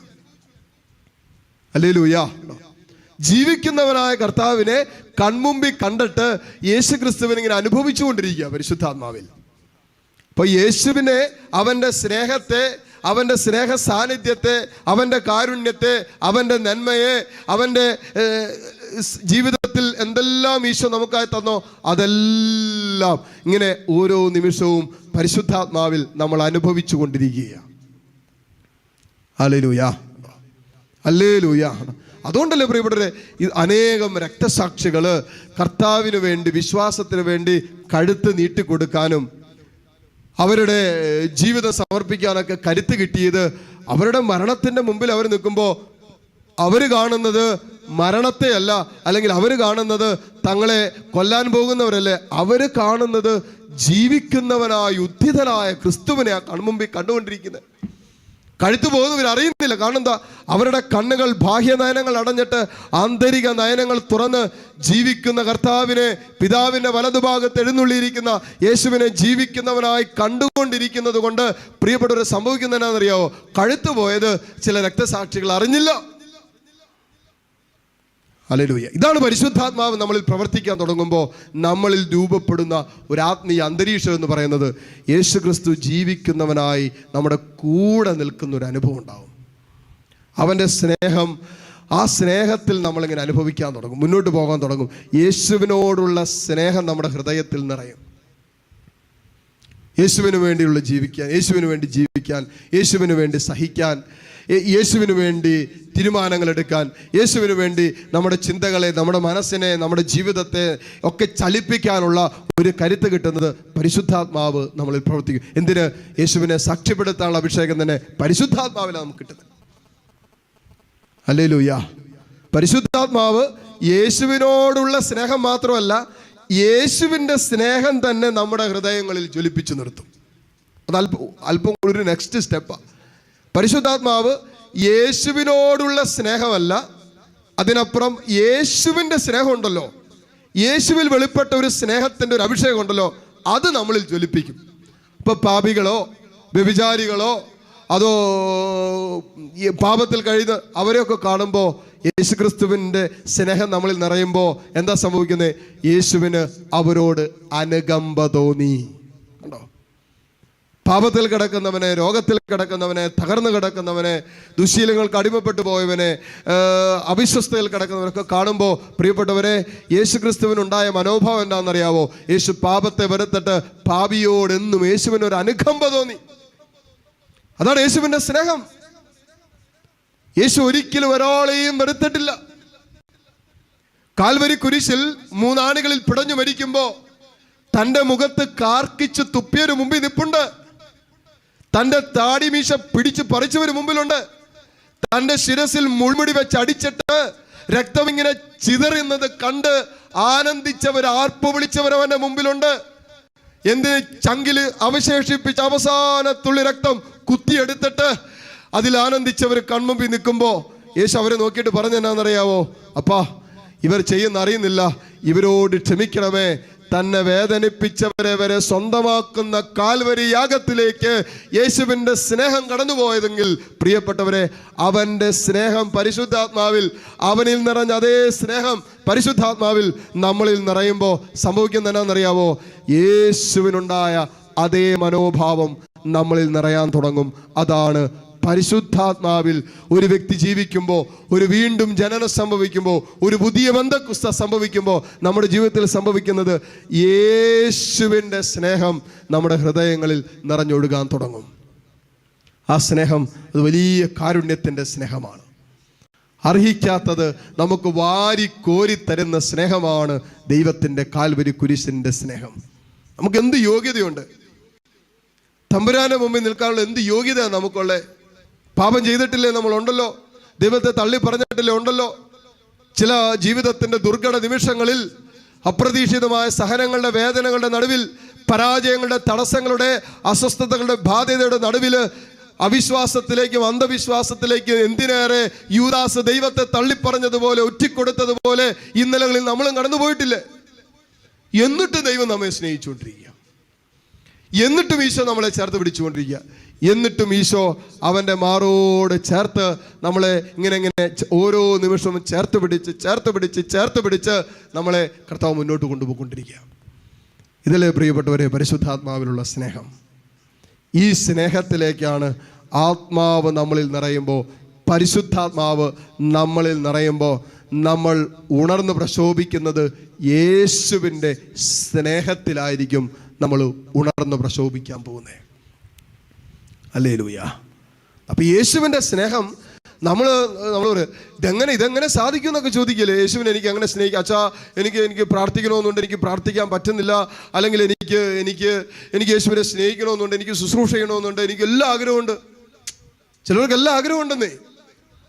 ഹല്ലേലൂയ. ജീവിക്കുന്നവനായ കർത്താവിനെ കൺമുമ്പിൽ കണ്ടിട്ട് യേശു ക്രിസ്തുവിനെ ഇങ്ങനെ അനുഭവിച്ചുകൊണ്ടിരിക്കുക പരിശുദ്ധാത്മാവിൽ. അപ്പൊ യേശുവിനെ, അവന്റെ സ്നേഹത്തെ, അവൻ്റെ സ്നേഹ സാന്നിധ്യത്തെ, അവൻ്റെ കാരുണ്യത്തെ, അവൻ്റെ നന്മയെ, അവൻ്റെ ജീവിതത്തിൽ എന്തെല്ലാം ഈശോ നമുക്കായി തന്നോ അതെല്ലാം ഇങ്ങനെ ഓരോ നിമിഷവും പരിശുദ്ധാത്മാവിൽ നമ്മൾ അനുഭവിച്ചു കൊണ്ടിരിക്കുകയാണ്. Hallelujah, hallelujah. അതുകൊണ്ടല്ലേ പ്രിയപ്പെട്ടവരെ, അനേകം രക്തസാക്ഷികൾ കർത്താവിന് വേണ്ടി, വിശ്വാസത്തിന് വേണ്ടി കഴുത്ത് നീട്ടിക്കൊടുക്കാനും അവരുടെ ജീവിതം സമർപ്പിക്കാനൊക്കെ കരുത്ത് കിട്ടിയത്. അവരുടെ മരണത്തിൻ്റെ മുമ്പിൽ അവർ നിൽക്കുമ്പോൾ അവർ കാണുന്നത് മരണത്തെയല്ല, അല്ലെങ്കിൽ അവർ കാണുന്നത് തങ്ങളെ കൊല്ലാൻ പോകുന്നവരല്ലേ, അവർ കാണുന്നത് ജീവിക്കുന്നവനായ ഉദ്ധിതനായ ക്രിസ്തുവിനെ കൺമുമ്പിൽ കണ്ടുകൊണ്ടിരിക്കുന്നത്. കഴുത്തു പോകുന്നവർ അറിയുന്നില്ല. കാണുന്ന അവരുടെ കണ്ണുകൾ ബാഹ്യ നയനങ്ങൾ അടഞ്ഞിട്ട് ആന്തരിക നയനങ്ങൾ തുറന്ന് ജീവിക്കുന്ന കർത്താവിനെ, പിതാവിൻ്റെ വലതുഭാഗത്ത് എഴുന്നള്ളിയിരിക്കുന്ന യേശുവിനെ ജീവിക്കുന്നവനായി കണ്ടുകൊണ്ടിരിക്കുന്നത് കൊണ്ട് പ്രിയപ്പെട്ടവരെ സംഭവിക്കുന്നത് എന്നാണെന്നറിയാവോ? കഴുത്തു പോയത് ചില രക്തസാക്ഷികൾ അറിഞ്ഞില്ല. ഹല്ലേലൂയ. ഇതാണ് പരിശുദ്ധാത്മാവ് നമ്മളിൽ പ്രവർത്തിക്കാൻ തുടങ്ങുമ്പോൾ നമ്മളിൽ രൂപപ്പെടുന്ന ഒരു ആത്മീയ അന്തരീക്ഷം എന്ന് പറയുന്നത്. യേശു ക്രിസ്തു ജീവിക്കുന്നവനായി നമ്മുടെ കൂടെ നിൽക്കുന്ന ഒരു അനുഭവം ഉണ്ടാവും. അവൻ്റെ സ്നേഹം, ആ സ്നേഹത്തിൽ നമ്മളിങ്ങനെ അനുഭവിക്കാൻ തുടങ്ങും, മുന്നോട്ട് പോകാൻ തുടങ്ങും. യേശുവിനോടുള്ള സ്നേഹം നമ്മുടെ ഹൃദയത്തിൽ നിറയും. യേശുവിന് വേണ്ടിയുള്ള ജീവിക്കാൻ, യേശുവിന് വേണ്ടി ജീവിക്കാൻ, യേശുവിന് വേണ്ടി സഹിക്കാൻ, യേശുവിന് വേണ്ടി തീരുമാനങ്ങൾ എടുക്കാൻ, യേശുവിന് വേണ്ടി നമ്മുടെ ചിന്തകളെ, നമ്മുടെ മനസ്സിനെ, നമ്മുടെ ജീവിതത്തെ ഒക്കെ ചലിപ്പിക്കാനുള്ള ഒരു കരുത്ത് കിട്ടുന്നത് പരിശുദ്ധാത്മാവ് നമ്മളിൽ പ്രവർത്തിക്കും. എന്തിന്? യേശുവിനെ സാക്ഷ്യപ്പെടുത്താനുള്ള അഭിഷേകം തന്നെ പരിശുദ്ധാത്മാവിലാണ് നമുക്ക് കിട്ടുന്നത്. ഹല്ലേലൂയ. പരിശുദ്ധാത്മാവ് യേശുവിനോടുള്ള സ്നേഹം മാത്രമല്ല, യേശുവിൻ്റെ സ്നേഹം തന്നെ നമ്മുടെ ഹൃദയങ്ങളിൽ ജ്വലിപ്പിച്ചു നിർത്തും. അത് അല്പം ഒരു നെക്സ്റ്റ് സ്റ്റെപ്പാണ്. പരിശുദ്ധാത്മാവ് യേശുവിനോടുള്ള സ്നേഹമല്ല, അതിനപ്പുറം യേശുവിൻ്റെ സ്നേഹമുണ്ടല്ലോ, യേശുവിൽ വെളിപ്പെട്ട ഒരു സ്നേഹത്തിൻ്റെ ഒരു അഭിഷേകം ഉണ്ടല്ലോ, അത് നമ്മളിൽ ജ്വലിപ്പിക്കും. ഇപ്പോൾ പാപികളോ വ്യഭിചാരികളോ അതോ പാപത്തിൽ കഴിയുന്ന അവരെയൊക്കെ കാണുമ്പോൾ യേശുക്രിസ്തുവിൻ്റെ സ്നേഹം നമ്മളിൽ നിറയുമ്പോൾ എന്താ സംഭവിക്കുന്നത്? യേശുവിന് അവരോട് അനുകമ്പ തോന്നി. കണ്ടോ? പാപത്തിൽ കിടക്കുന്നവനെ, രോഗത്തിൽ കിടക്കുന്നവനെ, തകർന്നു കിടക്കുന്നവനെ, ദുശീലങ്ങൾക്ക് അടിമപ്പെട്ടു പോയവനെ, അവിശ്വസ്തയിൽ കിടക്കുന്നവരൊക്കെ കാണുമ്പോൾ പ്രിയപ്പെട്ടവരെ, യേശുക്രിസ്തുവിനുണ്ടായ മനോഭാവം എന്താണെന്നറിയാവോ? യേശു പാപത്തെ വെറുത്തിട്ട് പാപിയോടെന്നും യേശുവിനൊരു അനുകമ്പ തോന്നി. അതാണ് യേശുവിൻ്റെ സ്നേഹം. യേശു ഒരിക്കലും ഒരാളെയും വെറുത്തിട്ടില്ല. കാൽവരി കുരിശിൽ 3 ആണികളിൽ പിടഞ്ഞു മരിക്കുമ്പോൾ തൻ്റെ മുഖത്ത് കാർക്കിച്ച് തുപ്പിയൊരു മുമ്പിൽ നിൽപ്പുണ്ട്. തൻ്റെ താടിമീശ പിടിച്ച് പറിച്ചവര് മുമ്പിലുണ്ട്. തൻ്റെ ശിരസിൽ മുൾമുടി വെച്ച് അടിച്ചിട്ട് രക്തം ഇങ്ങനെ ചിതറുന്നത് കണ്ട് ആനന്ദിച്ചവർ, ആർപ്പ് വിളിച്ചവരവന്റെ മുമ്പിലുണ്ട്. എന്തിന്? ചങ്കില് അവശേഷിപ്പിച്ച അവസാന തുള്ളി രക്തം കുത്തിയെടുത്തിട്ട് അതിൽ ആനന്ദിച്ചവർ കൺമുമ്പിൽ നിൽക്കുമ്പോൾ യേശു അവരെ നോക്കിയിട്ട് പറഞ്ഞെന്നാന്നറിയാവോ? അപ്പാ, ഇവർ ചെയ്യുന്ന അറിയുന്നില്ല, ഇവരോട് ക്ഷമിക്കണമേ. തന്നെ വേദനിപ്പിച്ചവരെ വരെ സ്വന്തമാക്കുന്ന കാൽവരി യാഗത്തിലേക്ക് യേശുവിൻ്റെ സ്നേഹം കടന്നുപോയതെങ്കിൽ പ്രിയപ്പെട്ടവരെ, അവൻ്റെ സ്നേഹം പരിശുദ്ധാത്മാവിൽ, അവനിൽ നിറഞ്ഞ അതേ സ്നേഹം പരിശുദ്ധാത്മാവിൽ നമ്മളിൽ നിറയുമ്പോൾ സംഭവിക്കുന്ന എന്നാണെന്നറിയാവോ? യേശുവിനുണ്ടായ അതേ മനോഭാവം നമ്മളിൽ നിറയാൻ തുടങ്ങും. അതാണ് പരിശുദ്ധാത്മാവിൽ ഒരു വ്യക്തി ജീവിക്കുമ്പോൾ, ഒരു വീണ്ടും ജനനം സംഭവിക്കുമ്പോൾ, ഒരു പുതിയ ബന്ധക്കുസ്ത സംഭവിക്കുമ്പോൾ നമ്മുടെ ജീവിതത്തിൽ സംഭവിക്കുന്നത് യേശുവിൻ്റെ സ്നേഹം നമ്മുടെ ഹൃദയങ്ങളിൽ നിറഞ്ഞൊഴുകാൻ തുടങ്ങും. ആ സ്നേഹം അത് വലിയ കാരുണ്യത്തിൻ്റെ സ്നേഹമാണ്. അർഹിക്കാത്തത് നമുക്ക് വാരിക്കോരി തരുന്ന സ്നേഹമാണ് ദൈവത്തിൻ്റെ കാൽവരി കുരിശിൻ്റെ സ്നേഹം. നമുക്ക് എന്ത് യോഗ്യതയുണ്ട്? തമ്പുരാന്റെ മുമ്പിൽ നിൽക്കാനുള്ള എന്ത് യോഗ്യതയാണ് നമുക്കുള്ളത്? പാപം ചെയ്തിട്ടില്ലേ? നമ്മളുണ്ടല്ലോ. ദൈവത്തെ തള്ളി പറഞ്ഞിട്ടില്ലേ? ഉണ്ടല്ലോ. ചില ജീവിതത്തിൻ്റെ ദുർഘട നിമിഷങ്ങളിൽ, അപ്രതീക്ഷിതമായ സഹനങ്ങളുടെ, വേദനകളുടെ നടുവിൽ, പരാജയങ്ങളുടെ, തടസ്സങ്ങളുടെ, അസ്വസ്ഥതകളുടെ, ബാധ്യതയുടെ നടുവിൽ, അവിശ്വാസത്തിലേക്കും അന്ധവിശ്വാസത്തിലേക്കും, എന്തിനേറെ യൂദാസ് ദൈവത്തെ തള്ളിപ്പറഞ്ഞതുപോലെ, ഒറ്റിക്കൊടുത്തതുപോലെ ഇന്നലകളിൽ നമ്മളും കടന്നു പോയിട്ടില്ലേ? എന്നിട്ട് ദൈവം നമ്മെ സ്നേഹിച്ചുകൊണ്ടിരിക്കുക, എന്നിട്ടും ഈശോ നമ്മളെ ചേർത്ത് പിടിച്ചുകൊണ്ടിരിക്കുക, എന്നിട്ടും ഈശോ അവൻ്റെ മാറോട് ചേർത്ത് നമ്മളെ ഇങ്ങനെ ഓരോ നിമിഷവും ചേർത്ത് പിടിച്ച് നമ്മളെ കർത്താവ് മുന്നോട്ട് കൊണ്ടുപോയിക്കൊണ്ടിരിക്കുക. ഇതിലെ പ്രിയപ്പെട്ടവരെ, പരിശുദ്ധാത്മാവിലുള്ള സ്നേഹം, ഈ സ്നേഹത്തിലേക്കാണ് ആത്മാവ് നമ്മളിൽ നിറയുമ്പോൾ, പരിശുദ്ധാത്മാവ് നമ്മളിൽ നിറയുമ്പോൾ നമ്മൾ ഉണർന്ന് പ്രശോഭിക്കുന്നത് യേശുവിൻ്റെ സ്നേഹത്തിലായിരിക്കും നമ്മൾ ഉണർന്ന് പ്രശോഭിക്കാൻ പോകുന്നത്. ഹല്ലേലൂയ. അപ്പോൾ യേശുവിൻ്റെ സ്നേഹം നമ്മൾ ഇതെങ്ങനെ സാധിക്കും എന്നൊക്കെ ചോദിക്കില്ലേ? യേശുവിനെ എനിക്ക് അങ്ങനെ സ്നേഹിക്കാം, അച്ഛാ എനിക്ക് പ്രാർത്ഥിക്കണമെന്നുണ്ട്, എനിക്ക് പ്രാർത്ഥിക്കാൻ പറ്റുന്നില്ല, അല്ലെങ്കിൽ എനിക്ക് യേശുവിനെ സ്നേഹിക്കണമെന്നുണ്ട്, എനിക്ക് ശുശ്രൂഷ ചെയ്യണമെന്നുണ്ട്, എനിക്ക് എല്ലാ ആഗ്രഹമുണ്ട്. ചിലർക്ക് എല്ലാ ആഗ്രഹമുണ്ടെന്നേ,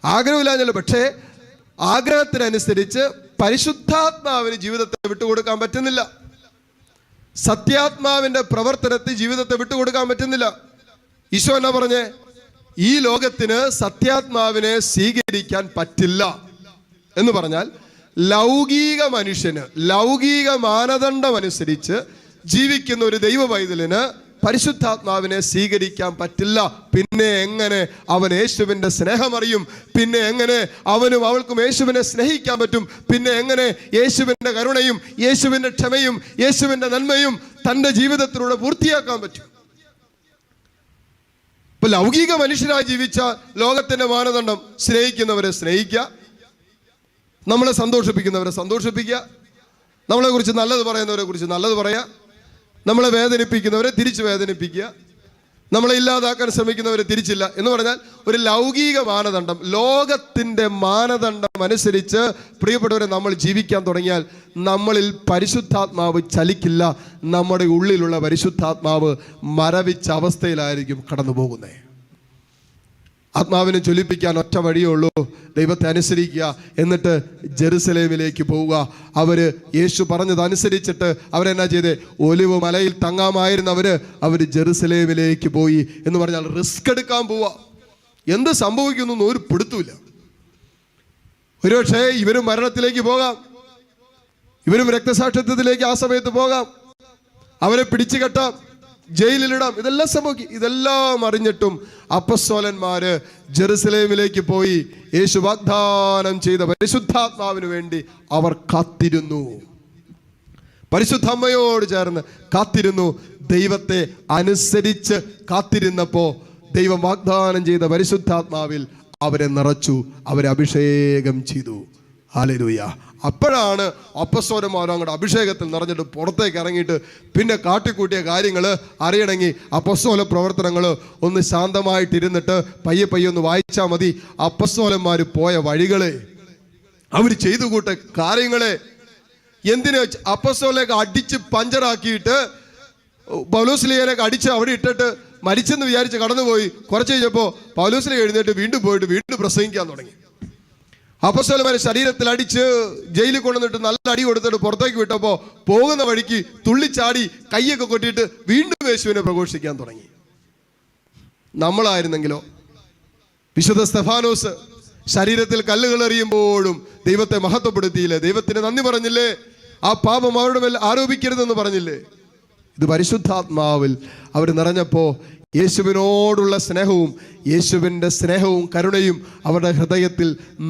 ആഗ്രഹമില്ലാഞ്ഞല്ലോ. പക്ഷേ ആഗ്രഹത്തിനനുസരിച്ച് പരിശുദ്ധാത്മാവിന് ജീവിതത്തെ വിട്ടുകൊടുക്കാൻ പറ്റുന്നില്ല. സത്യാത്മാവിൻ്റെ പ്രവർത്തനത്തിൽ ജീവിതത്തെ വിട്ടുകൊടുക്കാൻ പറ്റുന്നില്ല. ഈശോ എന്നാ പറഞ്ഞേ? ഈ ലോകത്തിന് സത്യാത്മാവിനെ സ്വീകരിക്കാൻ പറ്റില്ല എന്ന് പറഞ്ഞാൽ ലൗകിക മനുഷ്യന് ലൗകിക മാനദണ്ഡമനുസരിച്ച് ജീവിക്കുന്ന ഒരു ദൈവ പൈതലിന് പരിശുദ്ധാത്മാവിനെ സ്വീകരിക്കാൻ പറ്റില്ല. പിന്നെ എങ്ങനെ അവൻ യേശുവിൻ്റെ സ്നേഹം അറിയും? പിന്നെ എങ്ങനെ അവനും അവൾക്കും യേശുവിനെ സ്നേഹിക്കാൻ പറ്റും? പിന്നെ എങ്ങനെ യേശുവിൻ്റെ കരുണയും യേശുവിൻ്റെ ക്ഷമയും യേശുവിൻ്റെ നന്മയും തൻ്റെ ജീവിതത്തിലൂടെ പൂർത്തിയാക്കാൻ പറ്റും? ഇപ്പൊ ലൗകിക മനുഷ്യരായി ജീവിച്ച ലോകത്തിന്റെ മാനദണ്ഡം സ്നേഹിക്കുന്നവരെ സ്നേഹിക്കുക, നമ്മളെ സന്തോഷിപ്പിക്കുന്നവരെ സന്തോഷിപ്പിക്കുക, നമ്മളെ കുറിച്ച് നല്ലത് പറയുന്നവരെ കുറിച്ച് നല്ലത് പറയുക, നമ്മളെ വേദനിപ്പിക്കുന്നവരെ തിരിച്ച് വേദനിപ്പിക്കുക, നമ്മളെ ഇല്ലാതാക്കാൻ ശ്രമിക്കുന്നവരെ തിരിച്ചില്ല എന്ന് പറഞ്ഞാൽ ഒരു ലൗകിക മാനദണ്ഡം, ലോകത്തിൻ്റെ മാനദണ്ഡം അനുസരിച്ച് പ്രിയപ്പെട്ടവരെ നമ്മൾ ജീവിക്കാൻ തുടങ്ങിയാൽ നമ്മളിൽ പരിശുദ്ധാത്മാവ് ചലിക്കില്ല. നമ്മുടെ ഉള്ളിലുള്ള പരിശുദ്ധാത്മാവ് മരവിച്ച അവസ്ഥയിലായിരിക്കും കടന്നു പോകുന്നത്. ആത്മാവിനെ ജ്വലിപ്പിക്കാൻ ഒറ്റ വഴിയേ ഉള്ളൂ, ദൈവത്തെ അനുസരിക്കുക, എന്നിട്ട് ജെറുസലേമിലേക്ക് പോവുക. യേശു പറഞ്ഞതനുസരിച്ചിട്ട് അവരെന്നാ ചെയ്തേ? ഒലിവ് മലയിൽ തങ്ങാമായിരുന്നവർ ജെറുസലേമിലേക്ക് പോയി എന്ന് പറഞ്ഞാൽ റിസ്ക് എടുക്കാൻ പോവുക. എന്ത് സംഭവിക്കുന്നു ഒരു പിടുത്തമില്ല. ഒരുപക്ഷേ ഇവരും മരണത്തിലേക്ക് പോകാം, ഇവരും രക്തസാക്ഷിത്വത്തിലേക്ക് ആ സമയത്ത് പോകാം, അവരെ പിടിച്ചു കെട്ടാം, ജയിലിലിടാം, ഇതെല്ലാം സംഭവിക്കും. ഇതെല്ലാം അറിഞ്ഞിട്ടും അപ്പസ്തോലന്മാര് ജെറുസലേമിലേക്ക് പോയി യേശു വാഗ്ദാനം ചെയ്ത പരിശുദ്ധാത്മാവിന് വേണ്ടി അവർ കാത്തിരുന്നു. പരിശുദ്ധ അമ്മയോട് ചേർന്ന് കാത്തിരുന്നു. ദൈവത്തെ അനുസരിച്ച് കാത്തിരുന്നപ്പോൾ ദൈവം വാഗ്ദാനം ചെയ്ത പരിശുദ്ധാത്മാവിൽ അവരെ നിറച്ചു, അവരെ അഭിഷേകം ചെയ്തു. ഹല്ലേലൂയ. അപ്പോഴാണ് അപ്പസ്തോലന്മാർ അങ്ങോട്ട് അഭിഷേകത്തിൽ നിറഞ്ഞിട്ട് പുറത്തേക്ക് ഇറങ്ങിയിട്ട് പിന്നെ കാട്ടിക്കൂട്ടിയ കാര്യങ്ങൾ അറിയണമെങ്കിൽ അപ്പസ്തോല പ്രവർത്തനങ്ങൾ ഒന്ന് ശാന്തമായിട്ടിരുന്നിട്ട് പയ്യെ ഒന്ന് വായിച്ചാൽ മതി. അപ്പസ്തോലന്മാർ പോയ വഴികളെ, അവർ ചെയ്തു കൂട്ട കാര്യങ്ങളെ, എന്തിനു അപ്പസ്തോലൊക്കെ അടിച്ച് പഞ്ചറാക്കിയിട്ട് പൗലോസ്ലീഹനൊക്കെ അടിച്ച് അവിടെ ഇട്ടിട്ട് മരിച്ചെന്ന് വിചാരിച്ച് കടന്നുപോയി. കുറച്ച് കഴിഞ്ഞപ്പോൾ പൗലോസ്ലീഹ എഴുന്നേറ്റ് വീണ്ടും പോയിട്ട് വീണ്ടും പ്രസംഗിക്കാൻ തുടങ്ങി. അപ്പസ്തോലന്മാരെ ശരീരത്തിൽ അടിച്ച് ജയിലിൽ കൊണ്ടുവന്നിട്ട് നല്ല അടി കൊടുത്തിട്ട് പുറത്തേക്ക് വിട്ടപ്പോൾ പോകുന്ന വഴിക്ക് തുള്ളിച്ചാടി കൈയൊക്കെ കൊട്ടിയിട്ട് വീണ്ടും യേശുവിനെ പ്രഘോഷിക്കാൻ തുടങ്ങി. നമ്മളായിരുന്നെങ്കിലോ? വിശുദ്ധ സ്തെഫാനോസ് ശരീരത്തിൽ കല്ലുകൾ എറിയുമ്പോഴും ദൈവത്തെ മഹത്വപ്പെടുത്തിയില്ലേ? ദൈവത്തിന് നന്ദി പറഞ്ഞില്ലേ? ആ പാപം അവരുടെ മേൽ ആരോപിക്കരുതെന്ന് പറഞ്ഞില്ലേ? ഇത് പരിശുദ്ധാത്മാവിൽ അവർ നിറഞ്ഞപ്പോൾ യേശുവിനോടുള്ള സ്നേഹവും യേശുവിൻ്റെ സ്നേഹവും കരുണയും അവരുടെ ഹൃദയത്തിൽ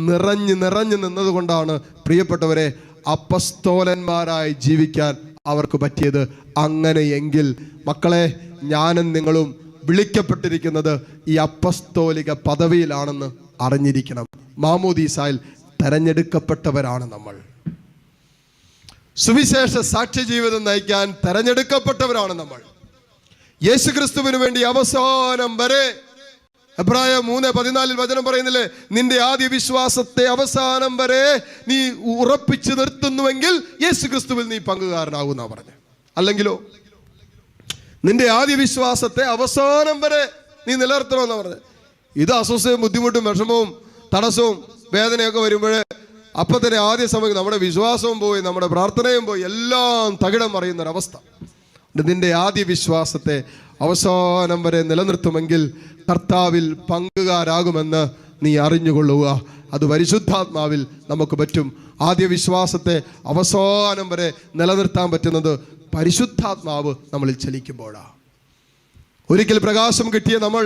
നിറഞ്ഞു നിന്നതുകൊണ്ടാണ് പ്രിയപ്പെട്ടവരെ അപ്പസ്തോലന്മാരായി ജീവിക്കാൻ അവർക്ക് പറ്റിയത്. അങ്ങനെയെങ്കിൽ മക്കളെ, ഞാനും നിങ്ങളും വിളിക്കപ്പെട്ടിരിക്കുന്നത് ഈ അപ്പസ്തോലിക പദവിയിലാണെന്ന് അറിഞ്ഞിരിക്കണം. മാമോദീസായിൽ തെരഞ്ഞെടുക്കപ്പെട്ടവരാണ് നമ്മൾ. സുവിശേഷ സാക്ഷ്യ ജീവിതം നയിക്കാൻ തെരഞ്ഞെടുക്കപ്പെട്ടവരാണ് നമ്മൾ. യേശുക്രിസ്തുവിന് വേണ്ടി അവസാനം വരെ, എബ്രായർ 3:14 വചനം പറയുന്നില്ലേ, നിന്റെ ആദ്യ വിശ്വാസത്തെ അവസാനം വരെ നീ ഉറപ്പിച്ചു നിർത്തുന്നുവെങ്കിൽ യേശുക്രിസ്തുവിൽ നീ പങ്കുകാരനാകുന്ന പറഞ്ഞു. അല്ലെങ്കിലോ നിന്റെ ആദ്യ വിശ്വാസത്തെ അവസാനം വരെ നീ നിലനിർത്തണമെന്നാണ് പറഞ്ഞത്. ഇത് അസ്വസ്ഥയും ബുദ്ധിമുട്ടും വിഷമവും തടസ്സവും വേദനയൊക്കെ വരുമ്പോൾ അപ്പം തന്നെ ആദ്യ സമയം നമ്മുടെ വിശ്വാസവും പോയി, നമ്മുടെ പ്രാർത്ഥനയും പോയി, എല്ലാം തകിടം മറിയുന്നൊരവസ്ഥ. നിന്റെ ആദ്യ വിശ്വാസത്തെ അവസാനം വരെ നിലനിർത്തുമെങ്കിൽ കർത്താവിൽ പങ്കുകാരാകുമെന്ന് നീ അറിഞ്ഞുകൊള്ളുക. അത് പരിശുദ്ധാത്മാവിൽ നമുക്ക് പറ്റും. ആദ്യ വിശ്വാസത്തെ അവസാനം വരെ നിലനിർത്താൻ പറ്റുന്നത് പരിശുദ്ധാത്മാവ് നമ്മളിൽ ചലിക്കുമ്പോഴാണ്. ഒരിക്കൽ പ്രകാശം കിട്ടിയ നമ്മൾ,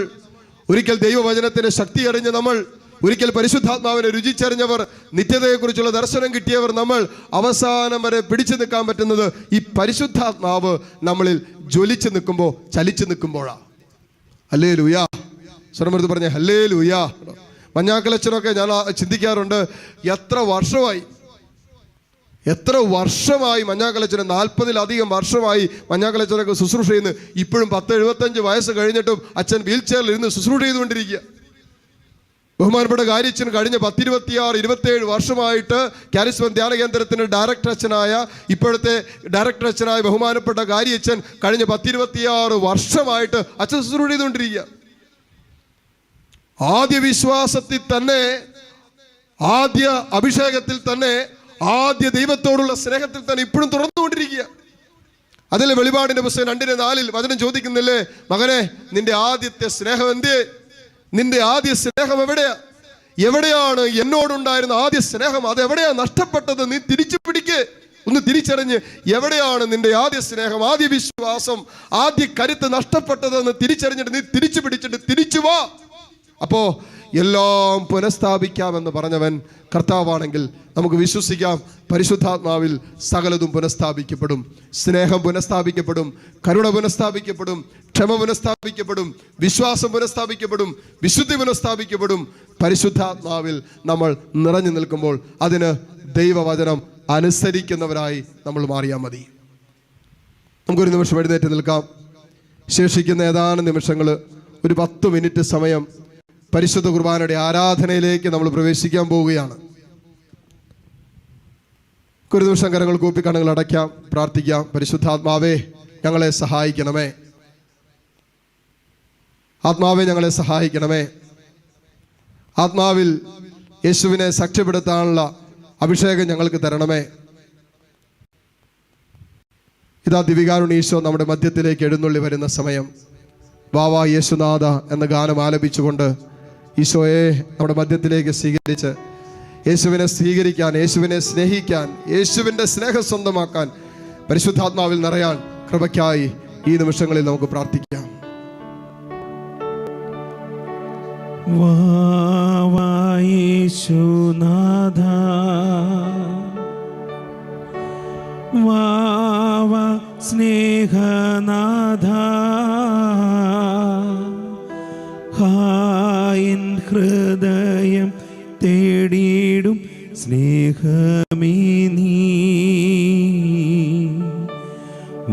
ഒരിക്കൽ ദൈവവചനത്തിന്റെ ശക്തി അറിഞ്ഞ നമ്മൾ, ഒരിക്കൽ പരിശുദ്ധാത്മാവിനെ രുചിച്ചറിഞ്ഞവർ, നിത്യതയെക്കുറിച്ചുള്ള ദർശനം കിട്ടിയവർ, നമ്മൾ അവസാനം വരെ പിടിച്ചു നിൽക്കാൻ പറ്റുന്നത് ഈ പരിശുദ്ധാത്മാവ് നമ്മളിൽ ജ്വലിച്ചു നിൽക്കുമ്പോൾ, ചലിച്ചു നിൽക്കുമ്പോഴാണ്. ഹല്ലേലൂയ. സ്വരമെടുത്ത് പറഞ്ഞ ഹല്ലേലൂയ. മഞ്ഞാക്കലച്ചനൊക്കെ ഞാൻ ചിന്തിക്കാറുണ്ട്, എത്ര വർഷമായി മഞ്ഞാക്കലച്ചന്, 40-ലധികം വർഷമായി മഞ്ഞാക്കലച്ചനൊക്കെ ശുശ്രൂഷ ചെയ്യുന്നു. ഇപ്പോഴും 10-75 വയസ്സ് കഴിഞ്ഞിട്ടും അച്ഛൻ വീൽ ചെയറിൽ ഇരുന്ന് ശുശ്രൂഷ ചെയ്തുകൊണ്ടിരിക്കുക. ബഹുമാനപ്പെട്ട കാര്യച്ചൻ കഴിഞ്ഞ 10-26-27 വർഷമായിട്ട് കാരിസ്മ ധ്യാന കേന്ദ്രത്തിന് ഡയറക്ടർ അച്ഛനായ, ഇപ്പോഴത്തെ ഡയറക്ടർ അച്ഛനായ ബഹുമാനപ്പെട്ട കാര്യച്ചൻ കഴിഞ്ഞ 10-26 വർഷമായിട്ട് അച്ഛൻ ശുശ്രൂഷ ചെയ്തുകൊണ്ടിരിക്കുക. ആദ്യ വിശ്വാസത്തിൽ തന്നെ, ആദ്യ അഭിഷേകത്തിൽ തന്നെ, ആദ്യ ദൈവത്തോടുള്ള സ്നേഹത്തിൽ തന്നെ ഇപ്പോഴും തുറന്നുകൊണ്ടിരിക്കുക. അതിലെ വെളിപാടിന്റെ പുസ്തകം 2:4 വചനം ചോദിക്കുന്നില്ലേ, മകനെ നിന്റെ ആദ്യത്തെ സ്നേഹം എന്തേ? നിന്റെ ആദ്യ സ്നേഹം എവിടെയാണ് എന്നോടുണ്ടായിരുന്ന ആദ്യ സ്നേഹം? അത് എവിടെയാ നഷ്ടപ്പെട്ടത്? നീ തിരിച്ചു പിടിക്ക്. ഒന്ന് തിരിച്ചറിഞ്ഞ് എവിടെയാണ് നിന്റെ ആദ്യ സ്നേഹം, ആദ്യ വിശ്വാസം, ആദ്യ കരുത്ത് നഷ്ടപ്പെട്ടതെന്ന് തിരിച്ചറിഞ്ഞിട്ട് നീ തിരിച്ചു പിടിച്ചിട്ട് തിരിച്ചു വാ. അപ്പോ എല്ലാം പുനഃസ്ഥാപിക്കാമെന്ന് പറഞ്ഞവൻ കർത്താവാണെങ്കിൽ നമുക്ക് വിശ്വസിക്കാം, പരിശുദ്ധാത്മാവിൽ സകലതും പുനഃസ്ഥാപിക്കപ്പെടും. സ്നേഹം പുനഃസ്ഥാപിക്കപ്പെടും, കരുണ പുനഃസ്ഥാപിക്കപ്പെടും, ക്ഷമ പുനഃസ്ഥാപിക്കപ്പെടും, വിശ്വാസം പുനഃസ്ഥാപിക്കപ്പെടും, വിശുദ്ധി പുനഃസ്ഥാപിക്കപ്പെടും. പരിശുദ്ധാത്മാവിൽ നമ്മൾ നിറഞ്ഞു നിൽക്കുമ്പോൾ അതിന് ദൈവവചനം അനുസരിക്കുന്നവരായി നമ്മൾ മാറിയാൽ മതി. നമുക്കൊരു നിമിഷം എഴുന്നേറ്റ് നിൽക്കാം. ശേഷിക്കുന്ന ഏതാനും നിമിഷങ്ങൾ, ഒരു 10 മിനിറ്റ് സമയം പരിശുദ്ധ കുർബാനയുടെ ആരാധനയിലേക്ക് നമ്മൾ പ്രവേശിക്കാൻ പോവുകയാണ്. ഒരു നിമിഷം കരങ്ങൾ കൂപ്പി കണ്ണുകൾ അടയ്ക്കാം, പ്രാർത്ഥിക്കാം. പരിശുദ്ധാത്മാവേ ഞങ്ങളെ സഹായിക്കണമേ. ആത്മാവേ ഞങ്ങളെ സഹായിക്കണമേ. ആത്മാവിൽ യേശുവിനെ സാക്ഷ്യപ്പെടുത്താനുള്ള അഭിഷേകം ഞങ്ങൾക്ക് തരണമേ. ഇതാ ദിവികാരുണ്യ ഈശോ നമ്മുടെ മധ്യത്തിലേക്ക് എഴുന്നള്ളി വരുന്ന സമയം. വാവാ യേശുനാഥ എന്ന ഗാനം ആലപിച്ചുകൊണ്ട് ഈശോയെ നമ്മുടെ മധ്യത്തിലേക്ക് സ്വീകരിച്ച് യേശുവിനെ സ്വീകരിക്കാൻ, യേശുവിനെ സ്നേഹിക്കാൻ, യേശുവിൻ്റെ സ്നേഹം സ്വന്തമാക്കാൻ, പരിശുദ്ധാത്മാവിൽ നിറയാൻ കൃപയ്ക്കായി ഈ നിമിഷങ്ങളിൽ നമുക്ക് പ്രാർത്ഥിക്കാം. വാവാ യേശുനാഥ, വാവാ സ്നേഹനാഥ, ഹായിൻ ഹൃദയം തേടിയിടും സ്നേഹമേ നീ,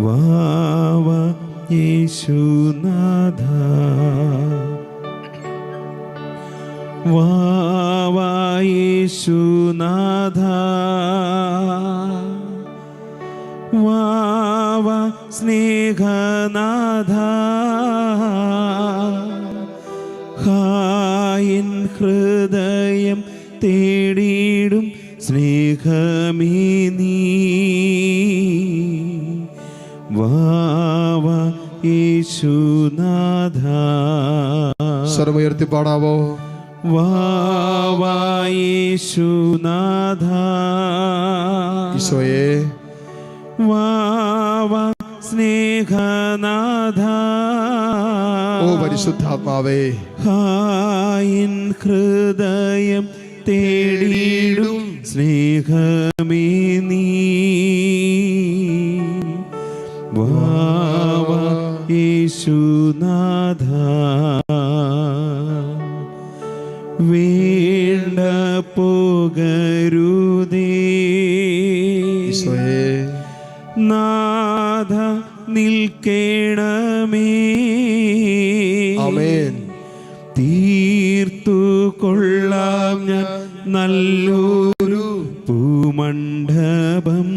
വാവാ യേശുനാഥ, വാവാ യേശുനാഥ, വാവാ സ്നേഹനാഥ, ഹായിൻ ഹൃദയം തേടിയിടും സ്നേഹമേ നീ, വാവാ യേശുനാഥ. സ്വരമുയർത്തി പാടാവോ? വാവാ യേശുനാഥ, ഈശോയെ, വാവാ സ്നേഹനാഥ, ഓ പരിശുദ്ധാത്മാവേ, ഹായിൻ ഹൃദയം തേടിയിടും സ്നേഹമേ നീ, വാവാ യേശുനാഥ. വേണ്ട പോകരുതേ ഈശോയെ, നാഥ നിൽക്കണമേ. ആമേൻ. തീർത്തു കൊള്ളാം ഞാൻ നല്ലൊരു പൂമണ്ഡപം.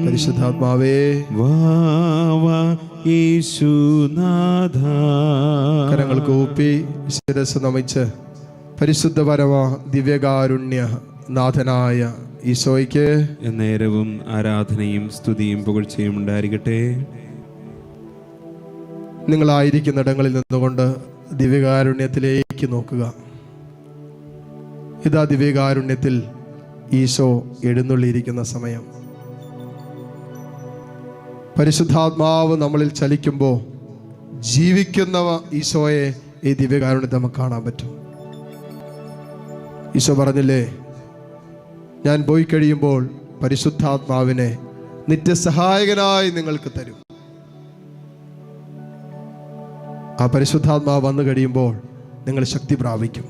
പരിശുദ്ധാത്മാവേ, വാവാ യേശുനാഥ. കരങ്ങൾ കൂപ്പി ശിരസ് നമിച്ച് പരിശുദ്ധ പരമ ദിവ്യകാരുണ്യ നാഥനായ ഈശോയ്ക്ക് എന്നേരവും ആരാധനയും സ്തുതിയും പുകഴ്ചയും ഉണ്ടായിരിക്കട്ടെ. നിങ്ങളായിരിക്കുന്നിടങ്ങളിൽ നിന്നുകൊണ്ട് ദിവ്യകാരുണ്യത്തിലേക്ക് നോക്കുക. ഇതാ ദിവ്യകാരുണ്യത്തിൽ ഈശോ എഴുന്നള്ളിയിരിക്കുന്ന സമയം. പരിശുദ്ധാത്മാവ് നമ്മളിൽ ചലിക്കുമ്പോൾ ജീവിക്കുന്നവ ഈശോയെ ഈ ദിവ്യകാരുണ്യത്തെ നമുക്ക് കാണാൻ പറ്റും. ഈശോ പറഞ്ഞില്ലേ, ഞാൻ പോയി കഴിയുമ്പോൾ പരിശുദ്ധാത്മാവിനെ നിത്യസഹായകനായി നിങ്ങൾക്ക് തരും. ആ പരിശുദ്ധാത്മാവ് വന്നു കഴിയുമ്പോൾ നിങ്ങൾ ശക്തി പ്രാപിക്കും.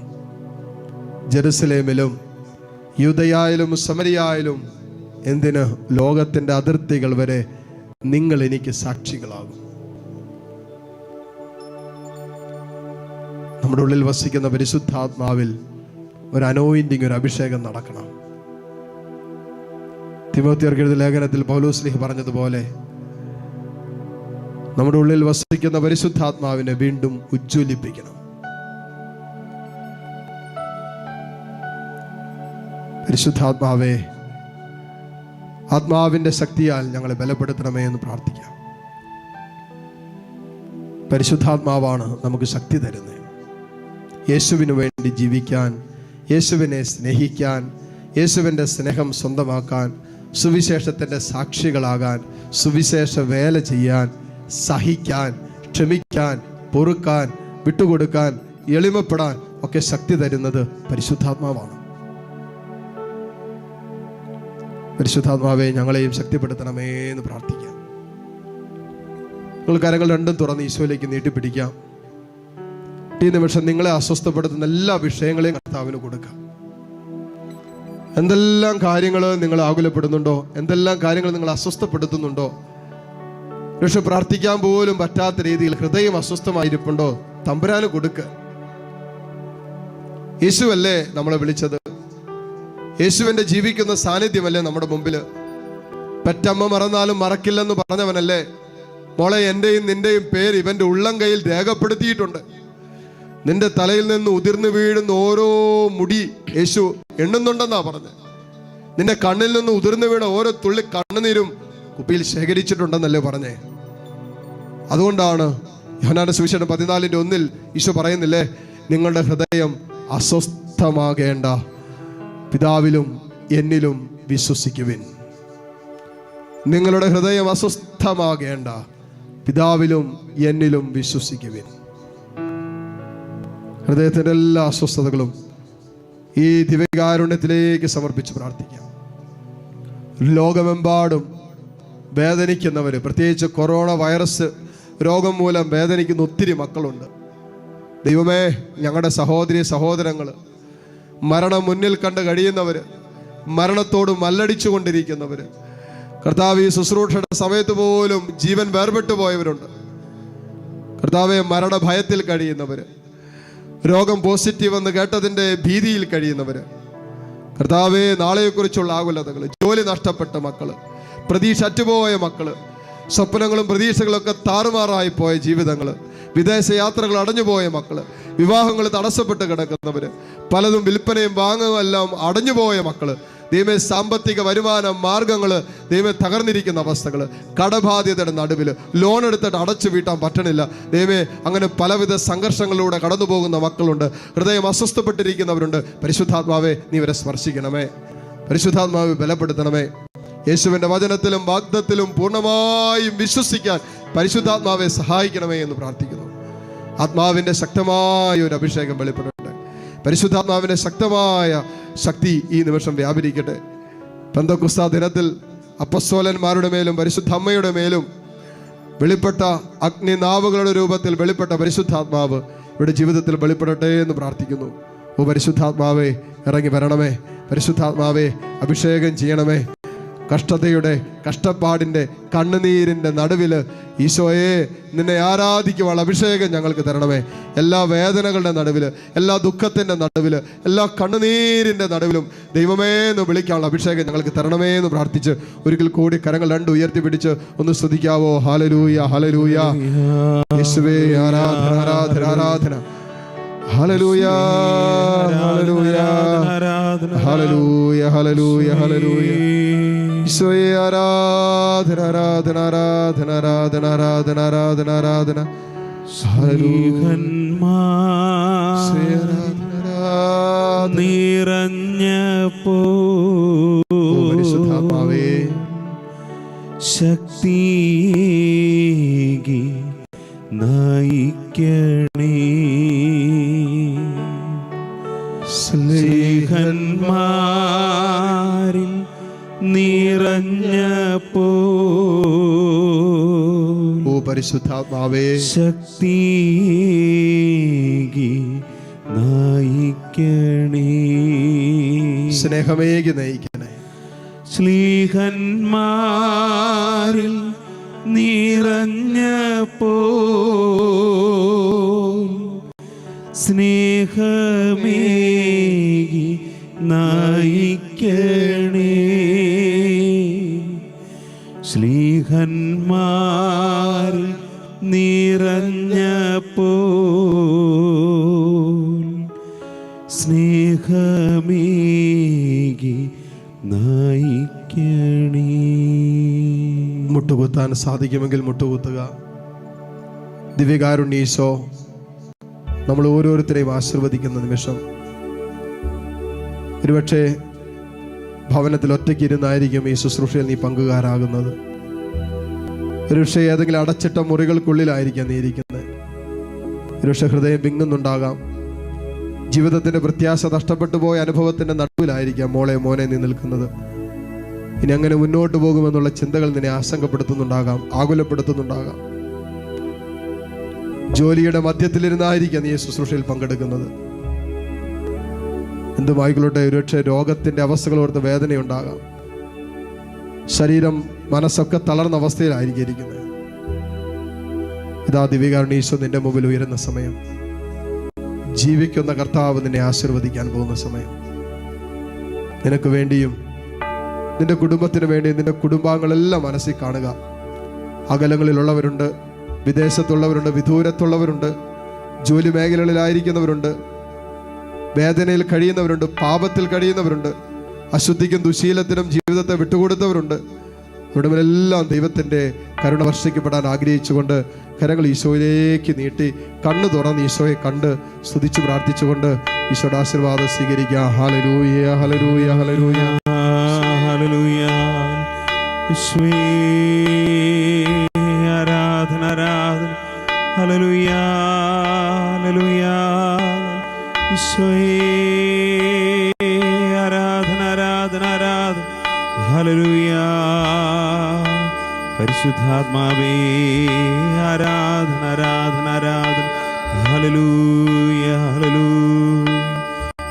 ജെറുസലേമിലും യൂദയായാലും സമരിയായാലും എന്തിന് ലോകത്തിൻ്റെ അതിർത്തികൾ വരെ നിങ്ങൾ എനിക്ക് സാക്ഷികളാകും. നമ്മുടെ ഉള്ളിൽ വസിക്കുന്ന പരിശുദ്ധാത്മാവിൽ ഒരു അനോയിന്റിങ്, ഒരു അഭിഷേകം നടക്കണം. തിമോത്തിയർക്ക് എഴുതിയ ലേഖനത്തിൽ പൗലോസ് പറഞ്ഞതുപോലെ നമ്മുടെ ഉള്ളിൽ വസിക്കുന്ന പരിശുദ്ധാത്മാവിനെ വീണ്ടും ഉജ്ജ്വലിപ്പിക്കണം. പരിശുദ്ധാത്മാവേ, ആത്മാവിൻ്റെ ശക്തിയാൽ ഞങ്ങളെ ബലപ്പെടുത്തണമേ എന്ന് പ്രാർത്ഥിക്കാം. പരിശുദ്ധാത്മാവാണ് നമുക്ക് ശക്തി തരുന്നത്. യേശുവിന് വേണ്ടി ജീവിക്കാൻ, യേശുവിനെ സ്നേഹിക്കാൻ, യേശുവിൻ്റെ സ്നേഹം സ്വന്തമാക്കാൻ, സുവിശേഷത്തിൻ്റെ സാക്ഷികളാകാൻ, സുവിശേഷ വേല ചെയ്യാൻ, സഹിക്കാൻ, ക്ഷമിക്കാൻ, പൊറുക്കാൻ, വിട്ടുകൊടുക്കാൻ, എളിമപ്പെടാൻ ഒക്കെ ശക്തി തരുന്നത് പരിശുദ്ധാത്മാവാണ്. പരിശുദ്ധാത്മാവെ, ഞങ്ങളെയും ശക്തിപ്പെടുത്തണമേ എന്ന് പ്രാർത്ഥിക്കാം. നിങ്ങൾ കരങ്ങൾ രണ്ടും തുറന്ന് ഈശോയിലേക്ക് നീട്ടിപ്പിടിക്കാം. ഈ നിമിഷം നിങ്ങളെ അസ്വസ്ഥപ്പെടുത്തുന്ന എല്ലാ വിഷയങ്ങളെയും കർത്താവിന് കൊടുക്കാം. എന്തെല്ലാം കാര്യങ്ങൾ നിങ്ങൾ ആകുലപ്പെടുന്നുണ്ടോ, എന്തെല്ലാം കാര്യങ്ങൾ നിങ്ങൾ അസ്വസ്ഥപ്പെടുത്തുന്നുണ്ടോ, പക്ഷെ പ്രാർത്ഥിക്കാൻ പോലും പറ്റാത്ത രീതിയിൽ ഹൃദയം അസ്വസ്ഥമായിരിപ്പുണ്ടോ, തമ്പുരാന് കൊടുക്കുക. യേശുവല്ലേ നമ്മളെ വിളിച്ചത്? യേശുവിന്റെ ജീവിക്കുന്ന സാന്നിധ്യമല്ലേ നമ്മുടെ മുമ്പില്? പെറ്റമ്മ മറന്നാലും മറക്കില്ലെന്ന് പറഞ്ഞവനല്ലേ? മോളെ, എന്റെയും നിന്റെയും പേര് ഇവന്റെ ഉള്ളം കയ്യിൽ രേഖപ്പെടുത്തിയിട്ടുണ്ട്. നിന്റെ തലയിൽ നിന്ന് ഉതിർന്നു വീഴുന്ന ഓരോ മുടി യേശു എണ്ണുന്നുണ്ടെന്നാ പറഞ്ഞത്. നിന്റെ കണ്ണിൽ നിന്ന് ഉതിർന്നു വീണ ഓരോ തുള്ളി കണ്ണുനീരും കുപ്പിയിൽ ശേഖരിച്ചിട്ടുണ്ടെന്നല്ലേ പറഞ്ഞേ? അതുകൊണ്ടാണ് യോഹന്നാന്റെ സുവിശേഷം 14:1 ഈശോ പറയുന്നില്ലേ, നിങ്ങളുടെ ഹൃദയം അസ്വസ്ഥമാകേണ്ട, പിതാവിലും എന്നിലും വിശ്വസിക്കുവിൻ. നിങ്ങളുടെ ഹൃദയം അസ്വസ്ഥമാകേണ്ട, പിതാവിലും എന്നിലും വിശ്വസിക്കുവിൻ. ഹൃദയത്തിൻ്റെ എല്ലാ അസ്വസ്ഥതകളും ഈ ദിവ്യകാരുണ്യത്തിലേക്ക് സമർപ്പിച്ച് പ്രാർത്ഥിക്കാം. ലോകമെമ്പാടും വേദനിക്കുന്നവര്, പ്രത്യേകിച്ച് കൊറോണ വൈറസ് രോഗം മൂലം വേദനിക്കുന്ന ഒത്തിരി മക്കളുണ്ട്. ദൈവമേ, ഞങ്ങളുടെ സഹോദരി സഹോദരങ്ങൾ, മരണം മുന്നിൽ കണ്ട് കഴിയുന്നവര്, മരണത്തോട് മല്ലടിച്ചു കൊണ്ടിരിക്കുന്നവര്, കർത്താവ് ഈ ശുശ്രൂഷയുടെ സമയത്ത് പോലും ജീവൻ വേർപെട്ടു പോയവരുണ്ട്. കർത്താവെ, മരണഭയത്തിൽ കഴിയുന്നവര്, രോഗം പോസിറ്റീവ് എന്ന് കേട്ടതിൻ്റെ ഭീതിയിൽ കഴിയുന്നവര്, കർത്താവെ, നാളെയെക്കുറിച്ചുള്ള ആകുലതകൾ, ജോലി നഷ്ടപ്പെട്ട മക്കള്, പ്രതീക്ഷ അറ്റുപോയ മക്കള്, സ്വപ്നങ്ങളും പ്രതീക്ഷകളൊക്കെ താറുമാറായി പോയ ജീവിതങ്ങൾ, വിദേശ യാത്രകൾ അടഞ്ഞുപോയ മക്കള്, വിവാഹങ്ങൾ തടസ്സപ്പെട്ട് കിടക്കുന്നവര്, പലതും വിൽപ്പനയും വാങ്ങുമെല്ലാം അടഞ്ഞുപോയ മക്കള്, ദൈവമേ, സാമ്പത്തിക വരുമാന മാർഗങ്ങൾ ദൈവമേ തകർന്നിരിക്കുന്ന അവസ്ഥകൾ, കടബാധ്യതയുടെ നടുവിൽ ലോൺ എടുത്തിട്ട് അടച്ചു വീട്ടാൻ പറ്റണില്ല. ദൈവമേ, അങ്ങനെ പലവിധ സംഘർഷങ്ങളിലൂടെ കടന്നു പോകുന്ന മക്കളുണ്ട്. ഹൃദയം അസ്വസ്ഥപ്പെട്ടിരിക്കുന്നവരുണ്ട്. പരിശുദ്ധാത്മാവെ, നീ ഇവരെ സ്പർശിക്കണമേ. പരിശുദ്ധാത്മാവെ, ബലപ്പെടുത്തണമേ. യേശുവിൻ്റെ വചനത്തിലും വാഗ്ദത്തിലും പൂർണ്ണമായും വിശ്വസിക്കാൻ പരിശുദ്ധാത്മാവെ സഹായിക്കണമേ എന്ന് പ്രാർത്ഥിക്കുന്നു. ആത്മാവിൻ്റെ ശക്തമായ ഒരു അഭിഷേകം വെളിപ്പെടട്ടെ. പരിശുദ്ധാത്മാവിൻ്റെ ശക്തമായ ശക്തി ഈ നിമിഷം വ്യാപരിക്കട്ടെ. പെന്തക്കോസ്താ ദിനത്തിൽ അപ്പസ്തോലന്മാരുടെ മേലും പരിശുദ്ധ അമ്മയുടെ മേലും വെളിപ്പെട്ട അഗ്നിനാവുകളുടെ രൂപത്തിൽ വെളിപ്പെട്ട പരിശുദ്ധാത്മാവ് ഇവിടെ ജീവിതത്തിൽ വെളിപ്പെടട്ടെ എന്ന് പ്രാർത്ഥിക്കുന്നു. ഓ പരിശുദ്ധാത്മാവേ, ഇറങ്ങി വരണമേ. പരിശുദ്ധാത്മാവേ, അഭിഷേകം ചെയ്യണമേ. കഷ്ടതയുടെ, കഷ്ടപ്പാടിൻ്റെ, കണ്ണുനീരിൻ്റെ നടുവിൽ ഈശോയെ നിന്നെ ആരാധിക്കുവാനുള്ള അഭിഷേകം ഞങ്ങൾക്ക് തരണമേ. എല്ലാ വേദനകളുടെ നടുവിൽ, എല്ലാ ദുഃഖത്തിൻ്റെ നടുവിൽ, എല്ലാ കണ്ണുനീരിൻ്റെ നടുവിലും ദൈവമേ എന്ന് വിളിക്കാനുള്ള അഭിഷേകം ഞങ്ങൾക്ക് തരണമേ എന്ന് പ്രാർത്ഥിച്ച് ഒരിക്കൽ കൂടി കരങ്ങൾ രണ്ട് ഉയർത്തി പിടിച്ച് ഒന്ന് സ്തുതിക്കാവോ? Hallelujah, hallelujah. യേശുവേ, ആരാധന, ആരാധന, ആരാധന. Hallelujah, hallelujah, hallelujah, hallelujah, hallelujah. ഈശോയെ, ആരാധന, ആരാധന, ആരാധന, ആരാധന, ആരാധന, ആരാധന, ആരാധന. നിറഞ്ഞപ്പോ പരിശുദ്ധാത്മാവേ, ശക്തി നയിക്കണേ. സ്നേഹന്മാരിൽ നിറഞ്ഞപ്പോ പരിശുദ്ധാത്മാവേ ശക്തിയേകി നയിക്കണേ, സ്നേഹമേകി നയിക്കണേ. ശ്ലീഹന്മാരിൽ നിറഞ്ഞപ്പോൾ സ്നേഹമേകി നയിക്കണേ, ശ്ലീഹന്മാരിൽ നിറഞ്ഞപ്പോൾ സ്നേഹമേകി നയിക്കണേ. മുട്ടുകുത്താൻ സാധിക്കുമെങ്കിൽ മുട്ടുകുത്തുക. ദിവ്യകാരുണ്യ ഈശോ നമ്മൾ ഓരോരുത്തരെയും ആശീർവദിക്കുന്ന നിമിഷം, ഒരുപക്ഷെ ഭവനത്തിൽ ഒറ്റയ്ക്ക് ഇരുന്നായിരിക്കും ഈ ശുശ്രൂഷയിൽ നീ പങ്കുകാരാകുന്നത്. ഒരുപക്ഷെ ഏതെങ്കിലും അടച്ചിട്ട മുറികൾക്കുള്ളിലായിരിക്കാം നീ ഇരിക്കുന്നത്. ഒരുപക്ഷെ ഹൃദയം വിങ്ങുന്നുണ്ടാകാം. ജീവിതത്തിന്റെ പ്രത്യാശ നഷ്ടപ്പെട്ടു പോയ അനുഭവത്തിന്റെ നടുവിലായിരിക്കാം മോളെ മോനെ നീ നിൽക്കുന്നത്. ഇനി അങ്ങനെ മുന്നോട്ട് പോകുമെന്നുള്ള ചിന്തകൾ നിന്നെ ആശങ്കപ്പെടുത്തുന്നുണ്ടാകാം, ആകുലപ്പെടുത്തുന്നുണ്ടാകാം. ജോലിയുടെ മധ്യത്തിലിരുന്നായിരിക്കാം നീ ശുശ്രൂഷയിൽ പങ്കെടുക്കുന്നത്. എന്തുമായിക്കൊള്ളട്ടെ, ഒരുപക്ഷെ രോഗത്തിന്റെ അവസ്ഥകൾ ഓർത്ത് വേദനയുണ്ടാകാം. ശരീരം മനസ്സൊക്കെ തളർന്ന അവസ്ഥയിലായിരിക്കും ഇരിക്കുന്നത്. ഇതാ ദിവ്യകാരുണ്യ ഈശോ നിന്റെ മുമ്പിൽ ഉയരുന്ന സമയം. ജീവിക്കുന്ന കർത്താവ് നിന്നെ ആശീർവദിക്കാൻ പോകുന്ന സമയം. നിനക്ക് വേണ്ടിയും നിന്റെ കുടുംബത്തിന് വേണ്ടിയും നിന്റെ കുടുംബാംഗങ്ങളെല്ലാം മനസ്സിൽ കാണുക. അകലങ്ങളിലുള്ളവരുണ്ട്, വിദേശത്തുള്ളവരുണ്ട്, വിദൂരത്തുള്ളവരുണ്ട്, ജോലി മേഖലകളിലായിരിക്കുന്നവരുണ്ട്, വേദനയിൽ കഴിയുന്നവരുണ്ട്, പാപത്തിൽ കഴിയുന്നവരുണ്ട്, അശുദ്ധിക്കും ദുശീലത്തിനും ജീവിതത്തെ വിട്ടുകൊടുത്തവരുണ്ട്. അവിടെ എല്ലാം ദൈവത്തിൻ്റെ കരുണ വർഷിക്കപ്പെടാൻ ആഗ്രഹിച്ചുകൊണ്ട് കരങ്ങൾ ഈശോയിലേക്ക് നീട്ടി കണ്ണ് തുറന്ന് ഈശോയെ കണ്ട് സ്തുതിച്ച് പ്രാർത്ഥിച്ചുകൊണ്ട് ഈശോയുടെ ആശീർവാദം സ്വീകരിക്കുക. Hallelujah, hallelujah, hallelujah, hallelujah. ഈശോയേ ആരാധന, ആരാധന. Hallelujah, hallelujah. ഈശോയേ ആരാധന, ആരാധന, ആരാധന. ഹല്ലേലൂയ. പരിശുദ്ധാത്മാവേ ആരാധന, ആരാധന, ആരാധന. Hallelujah, hallelujah.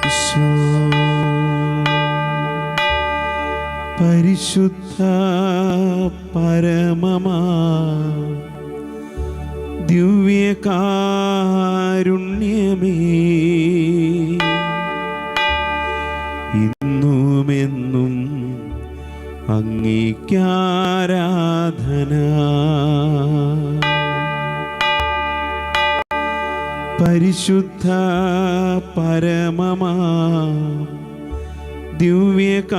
ഈശോ പരിശുദ്ധ പരമമാ ദിവ്യകാരുണ്യമേ, ഇന്നുമെന്നും അങ്ങേക്കാരാധന. പരിശുദ്ധ പരമമാ ദിവ്യകാരുണ്യമേ.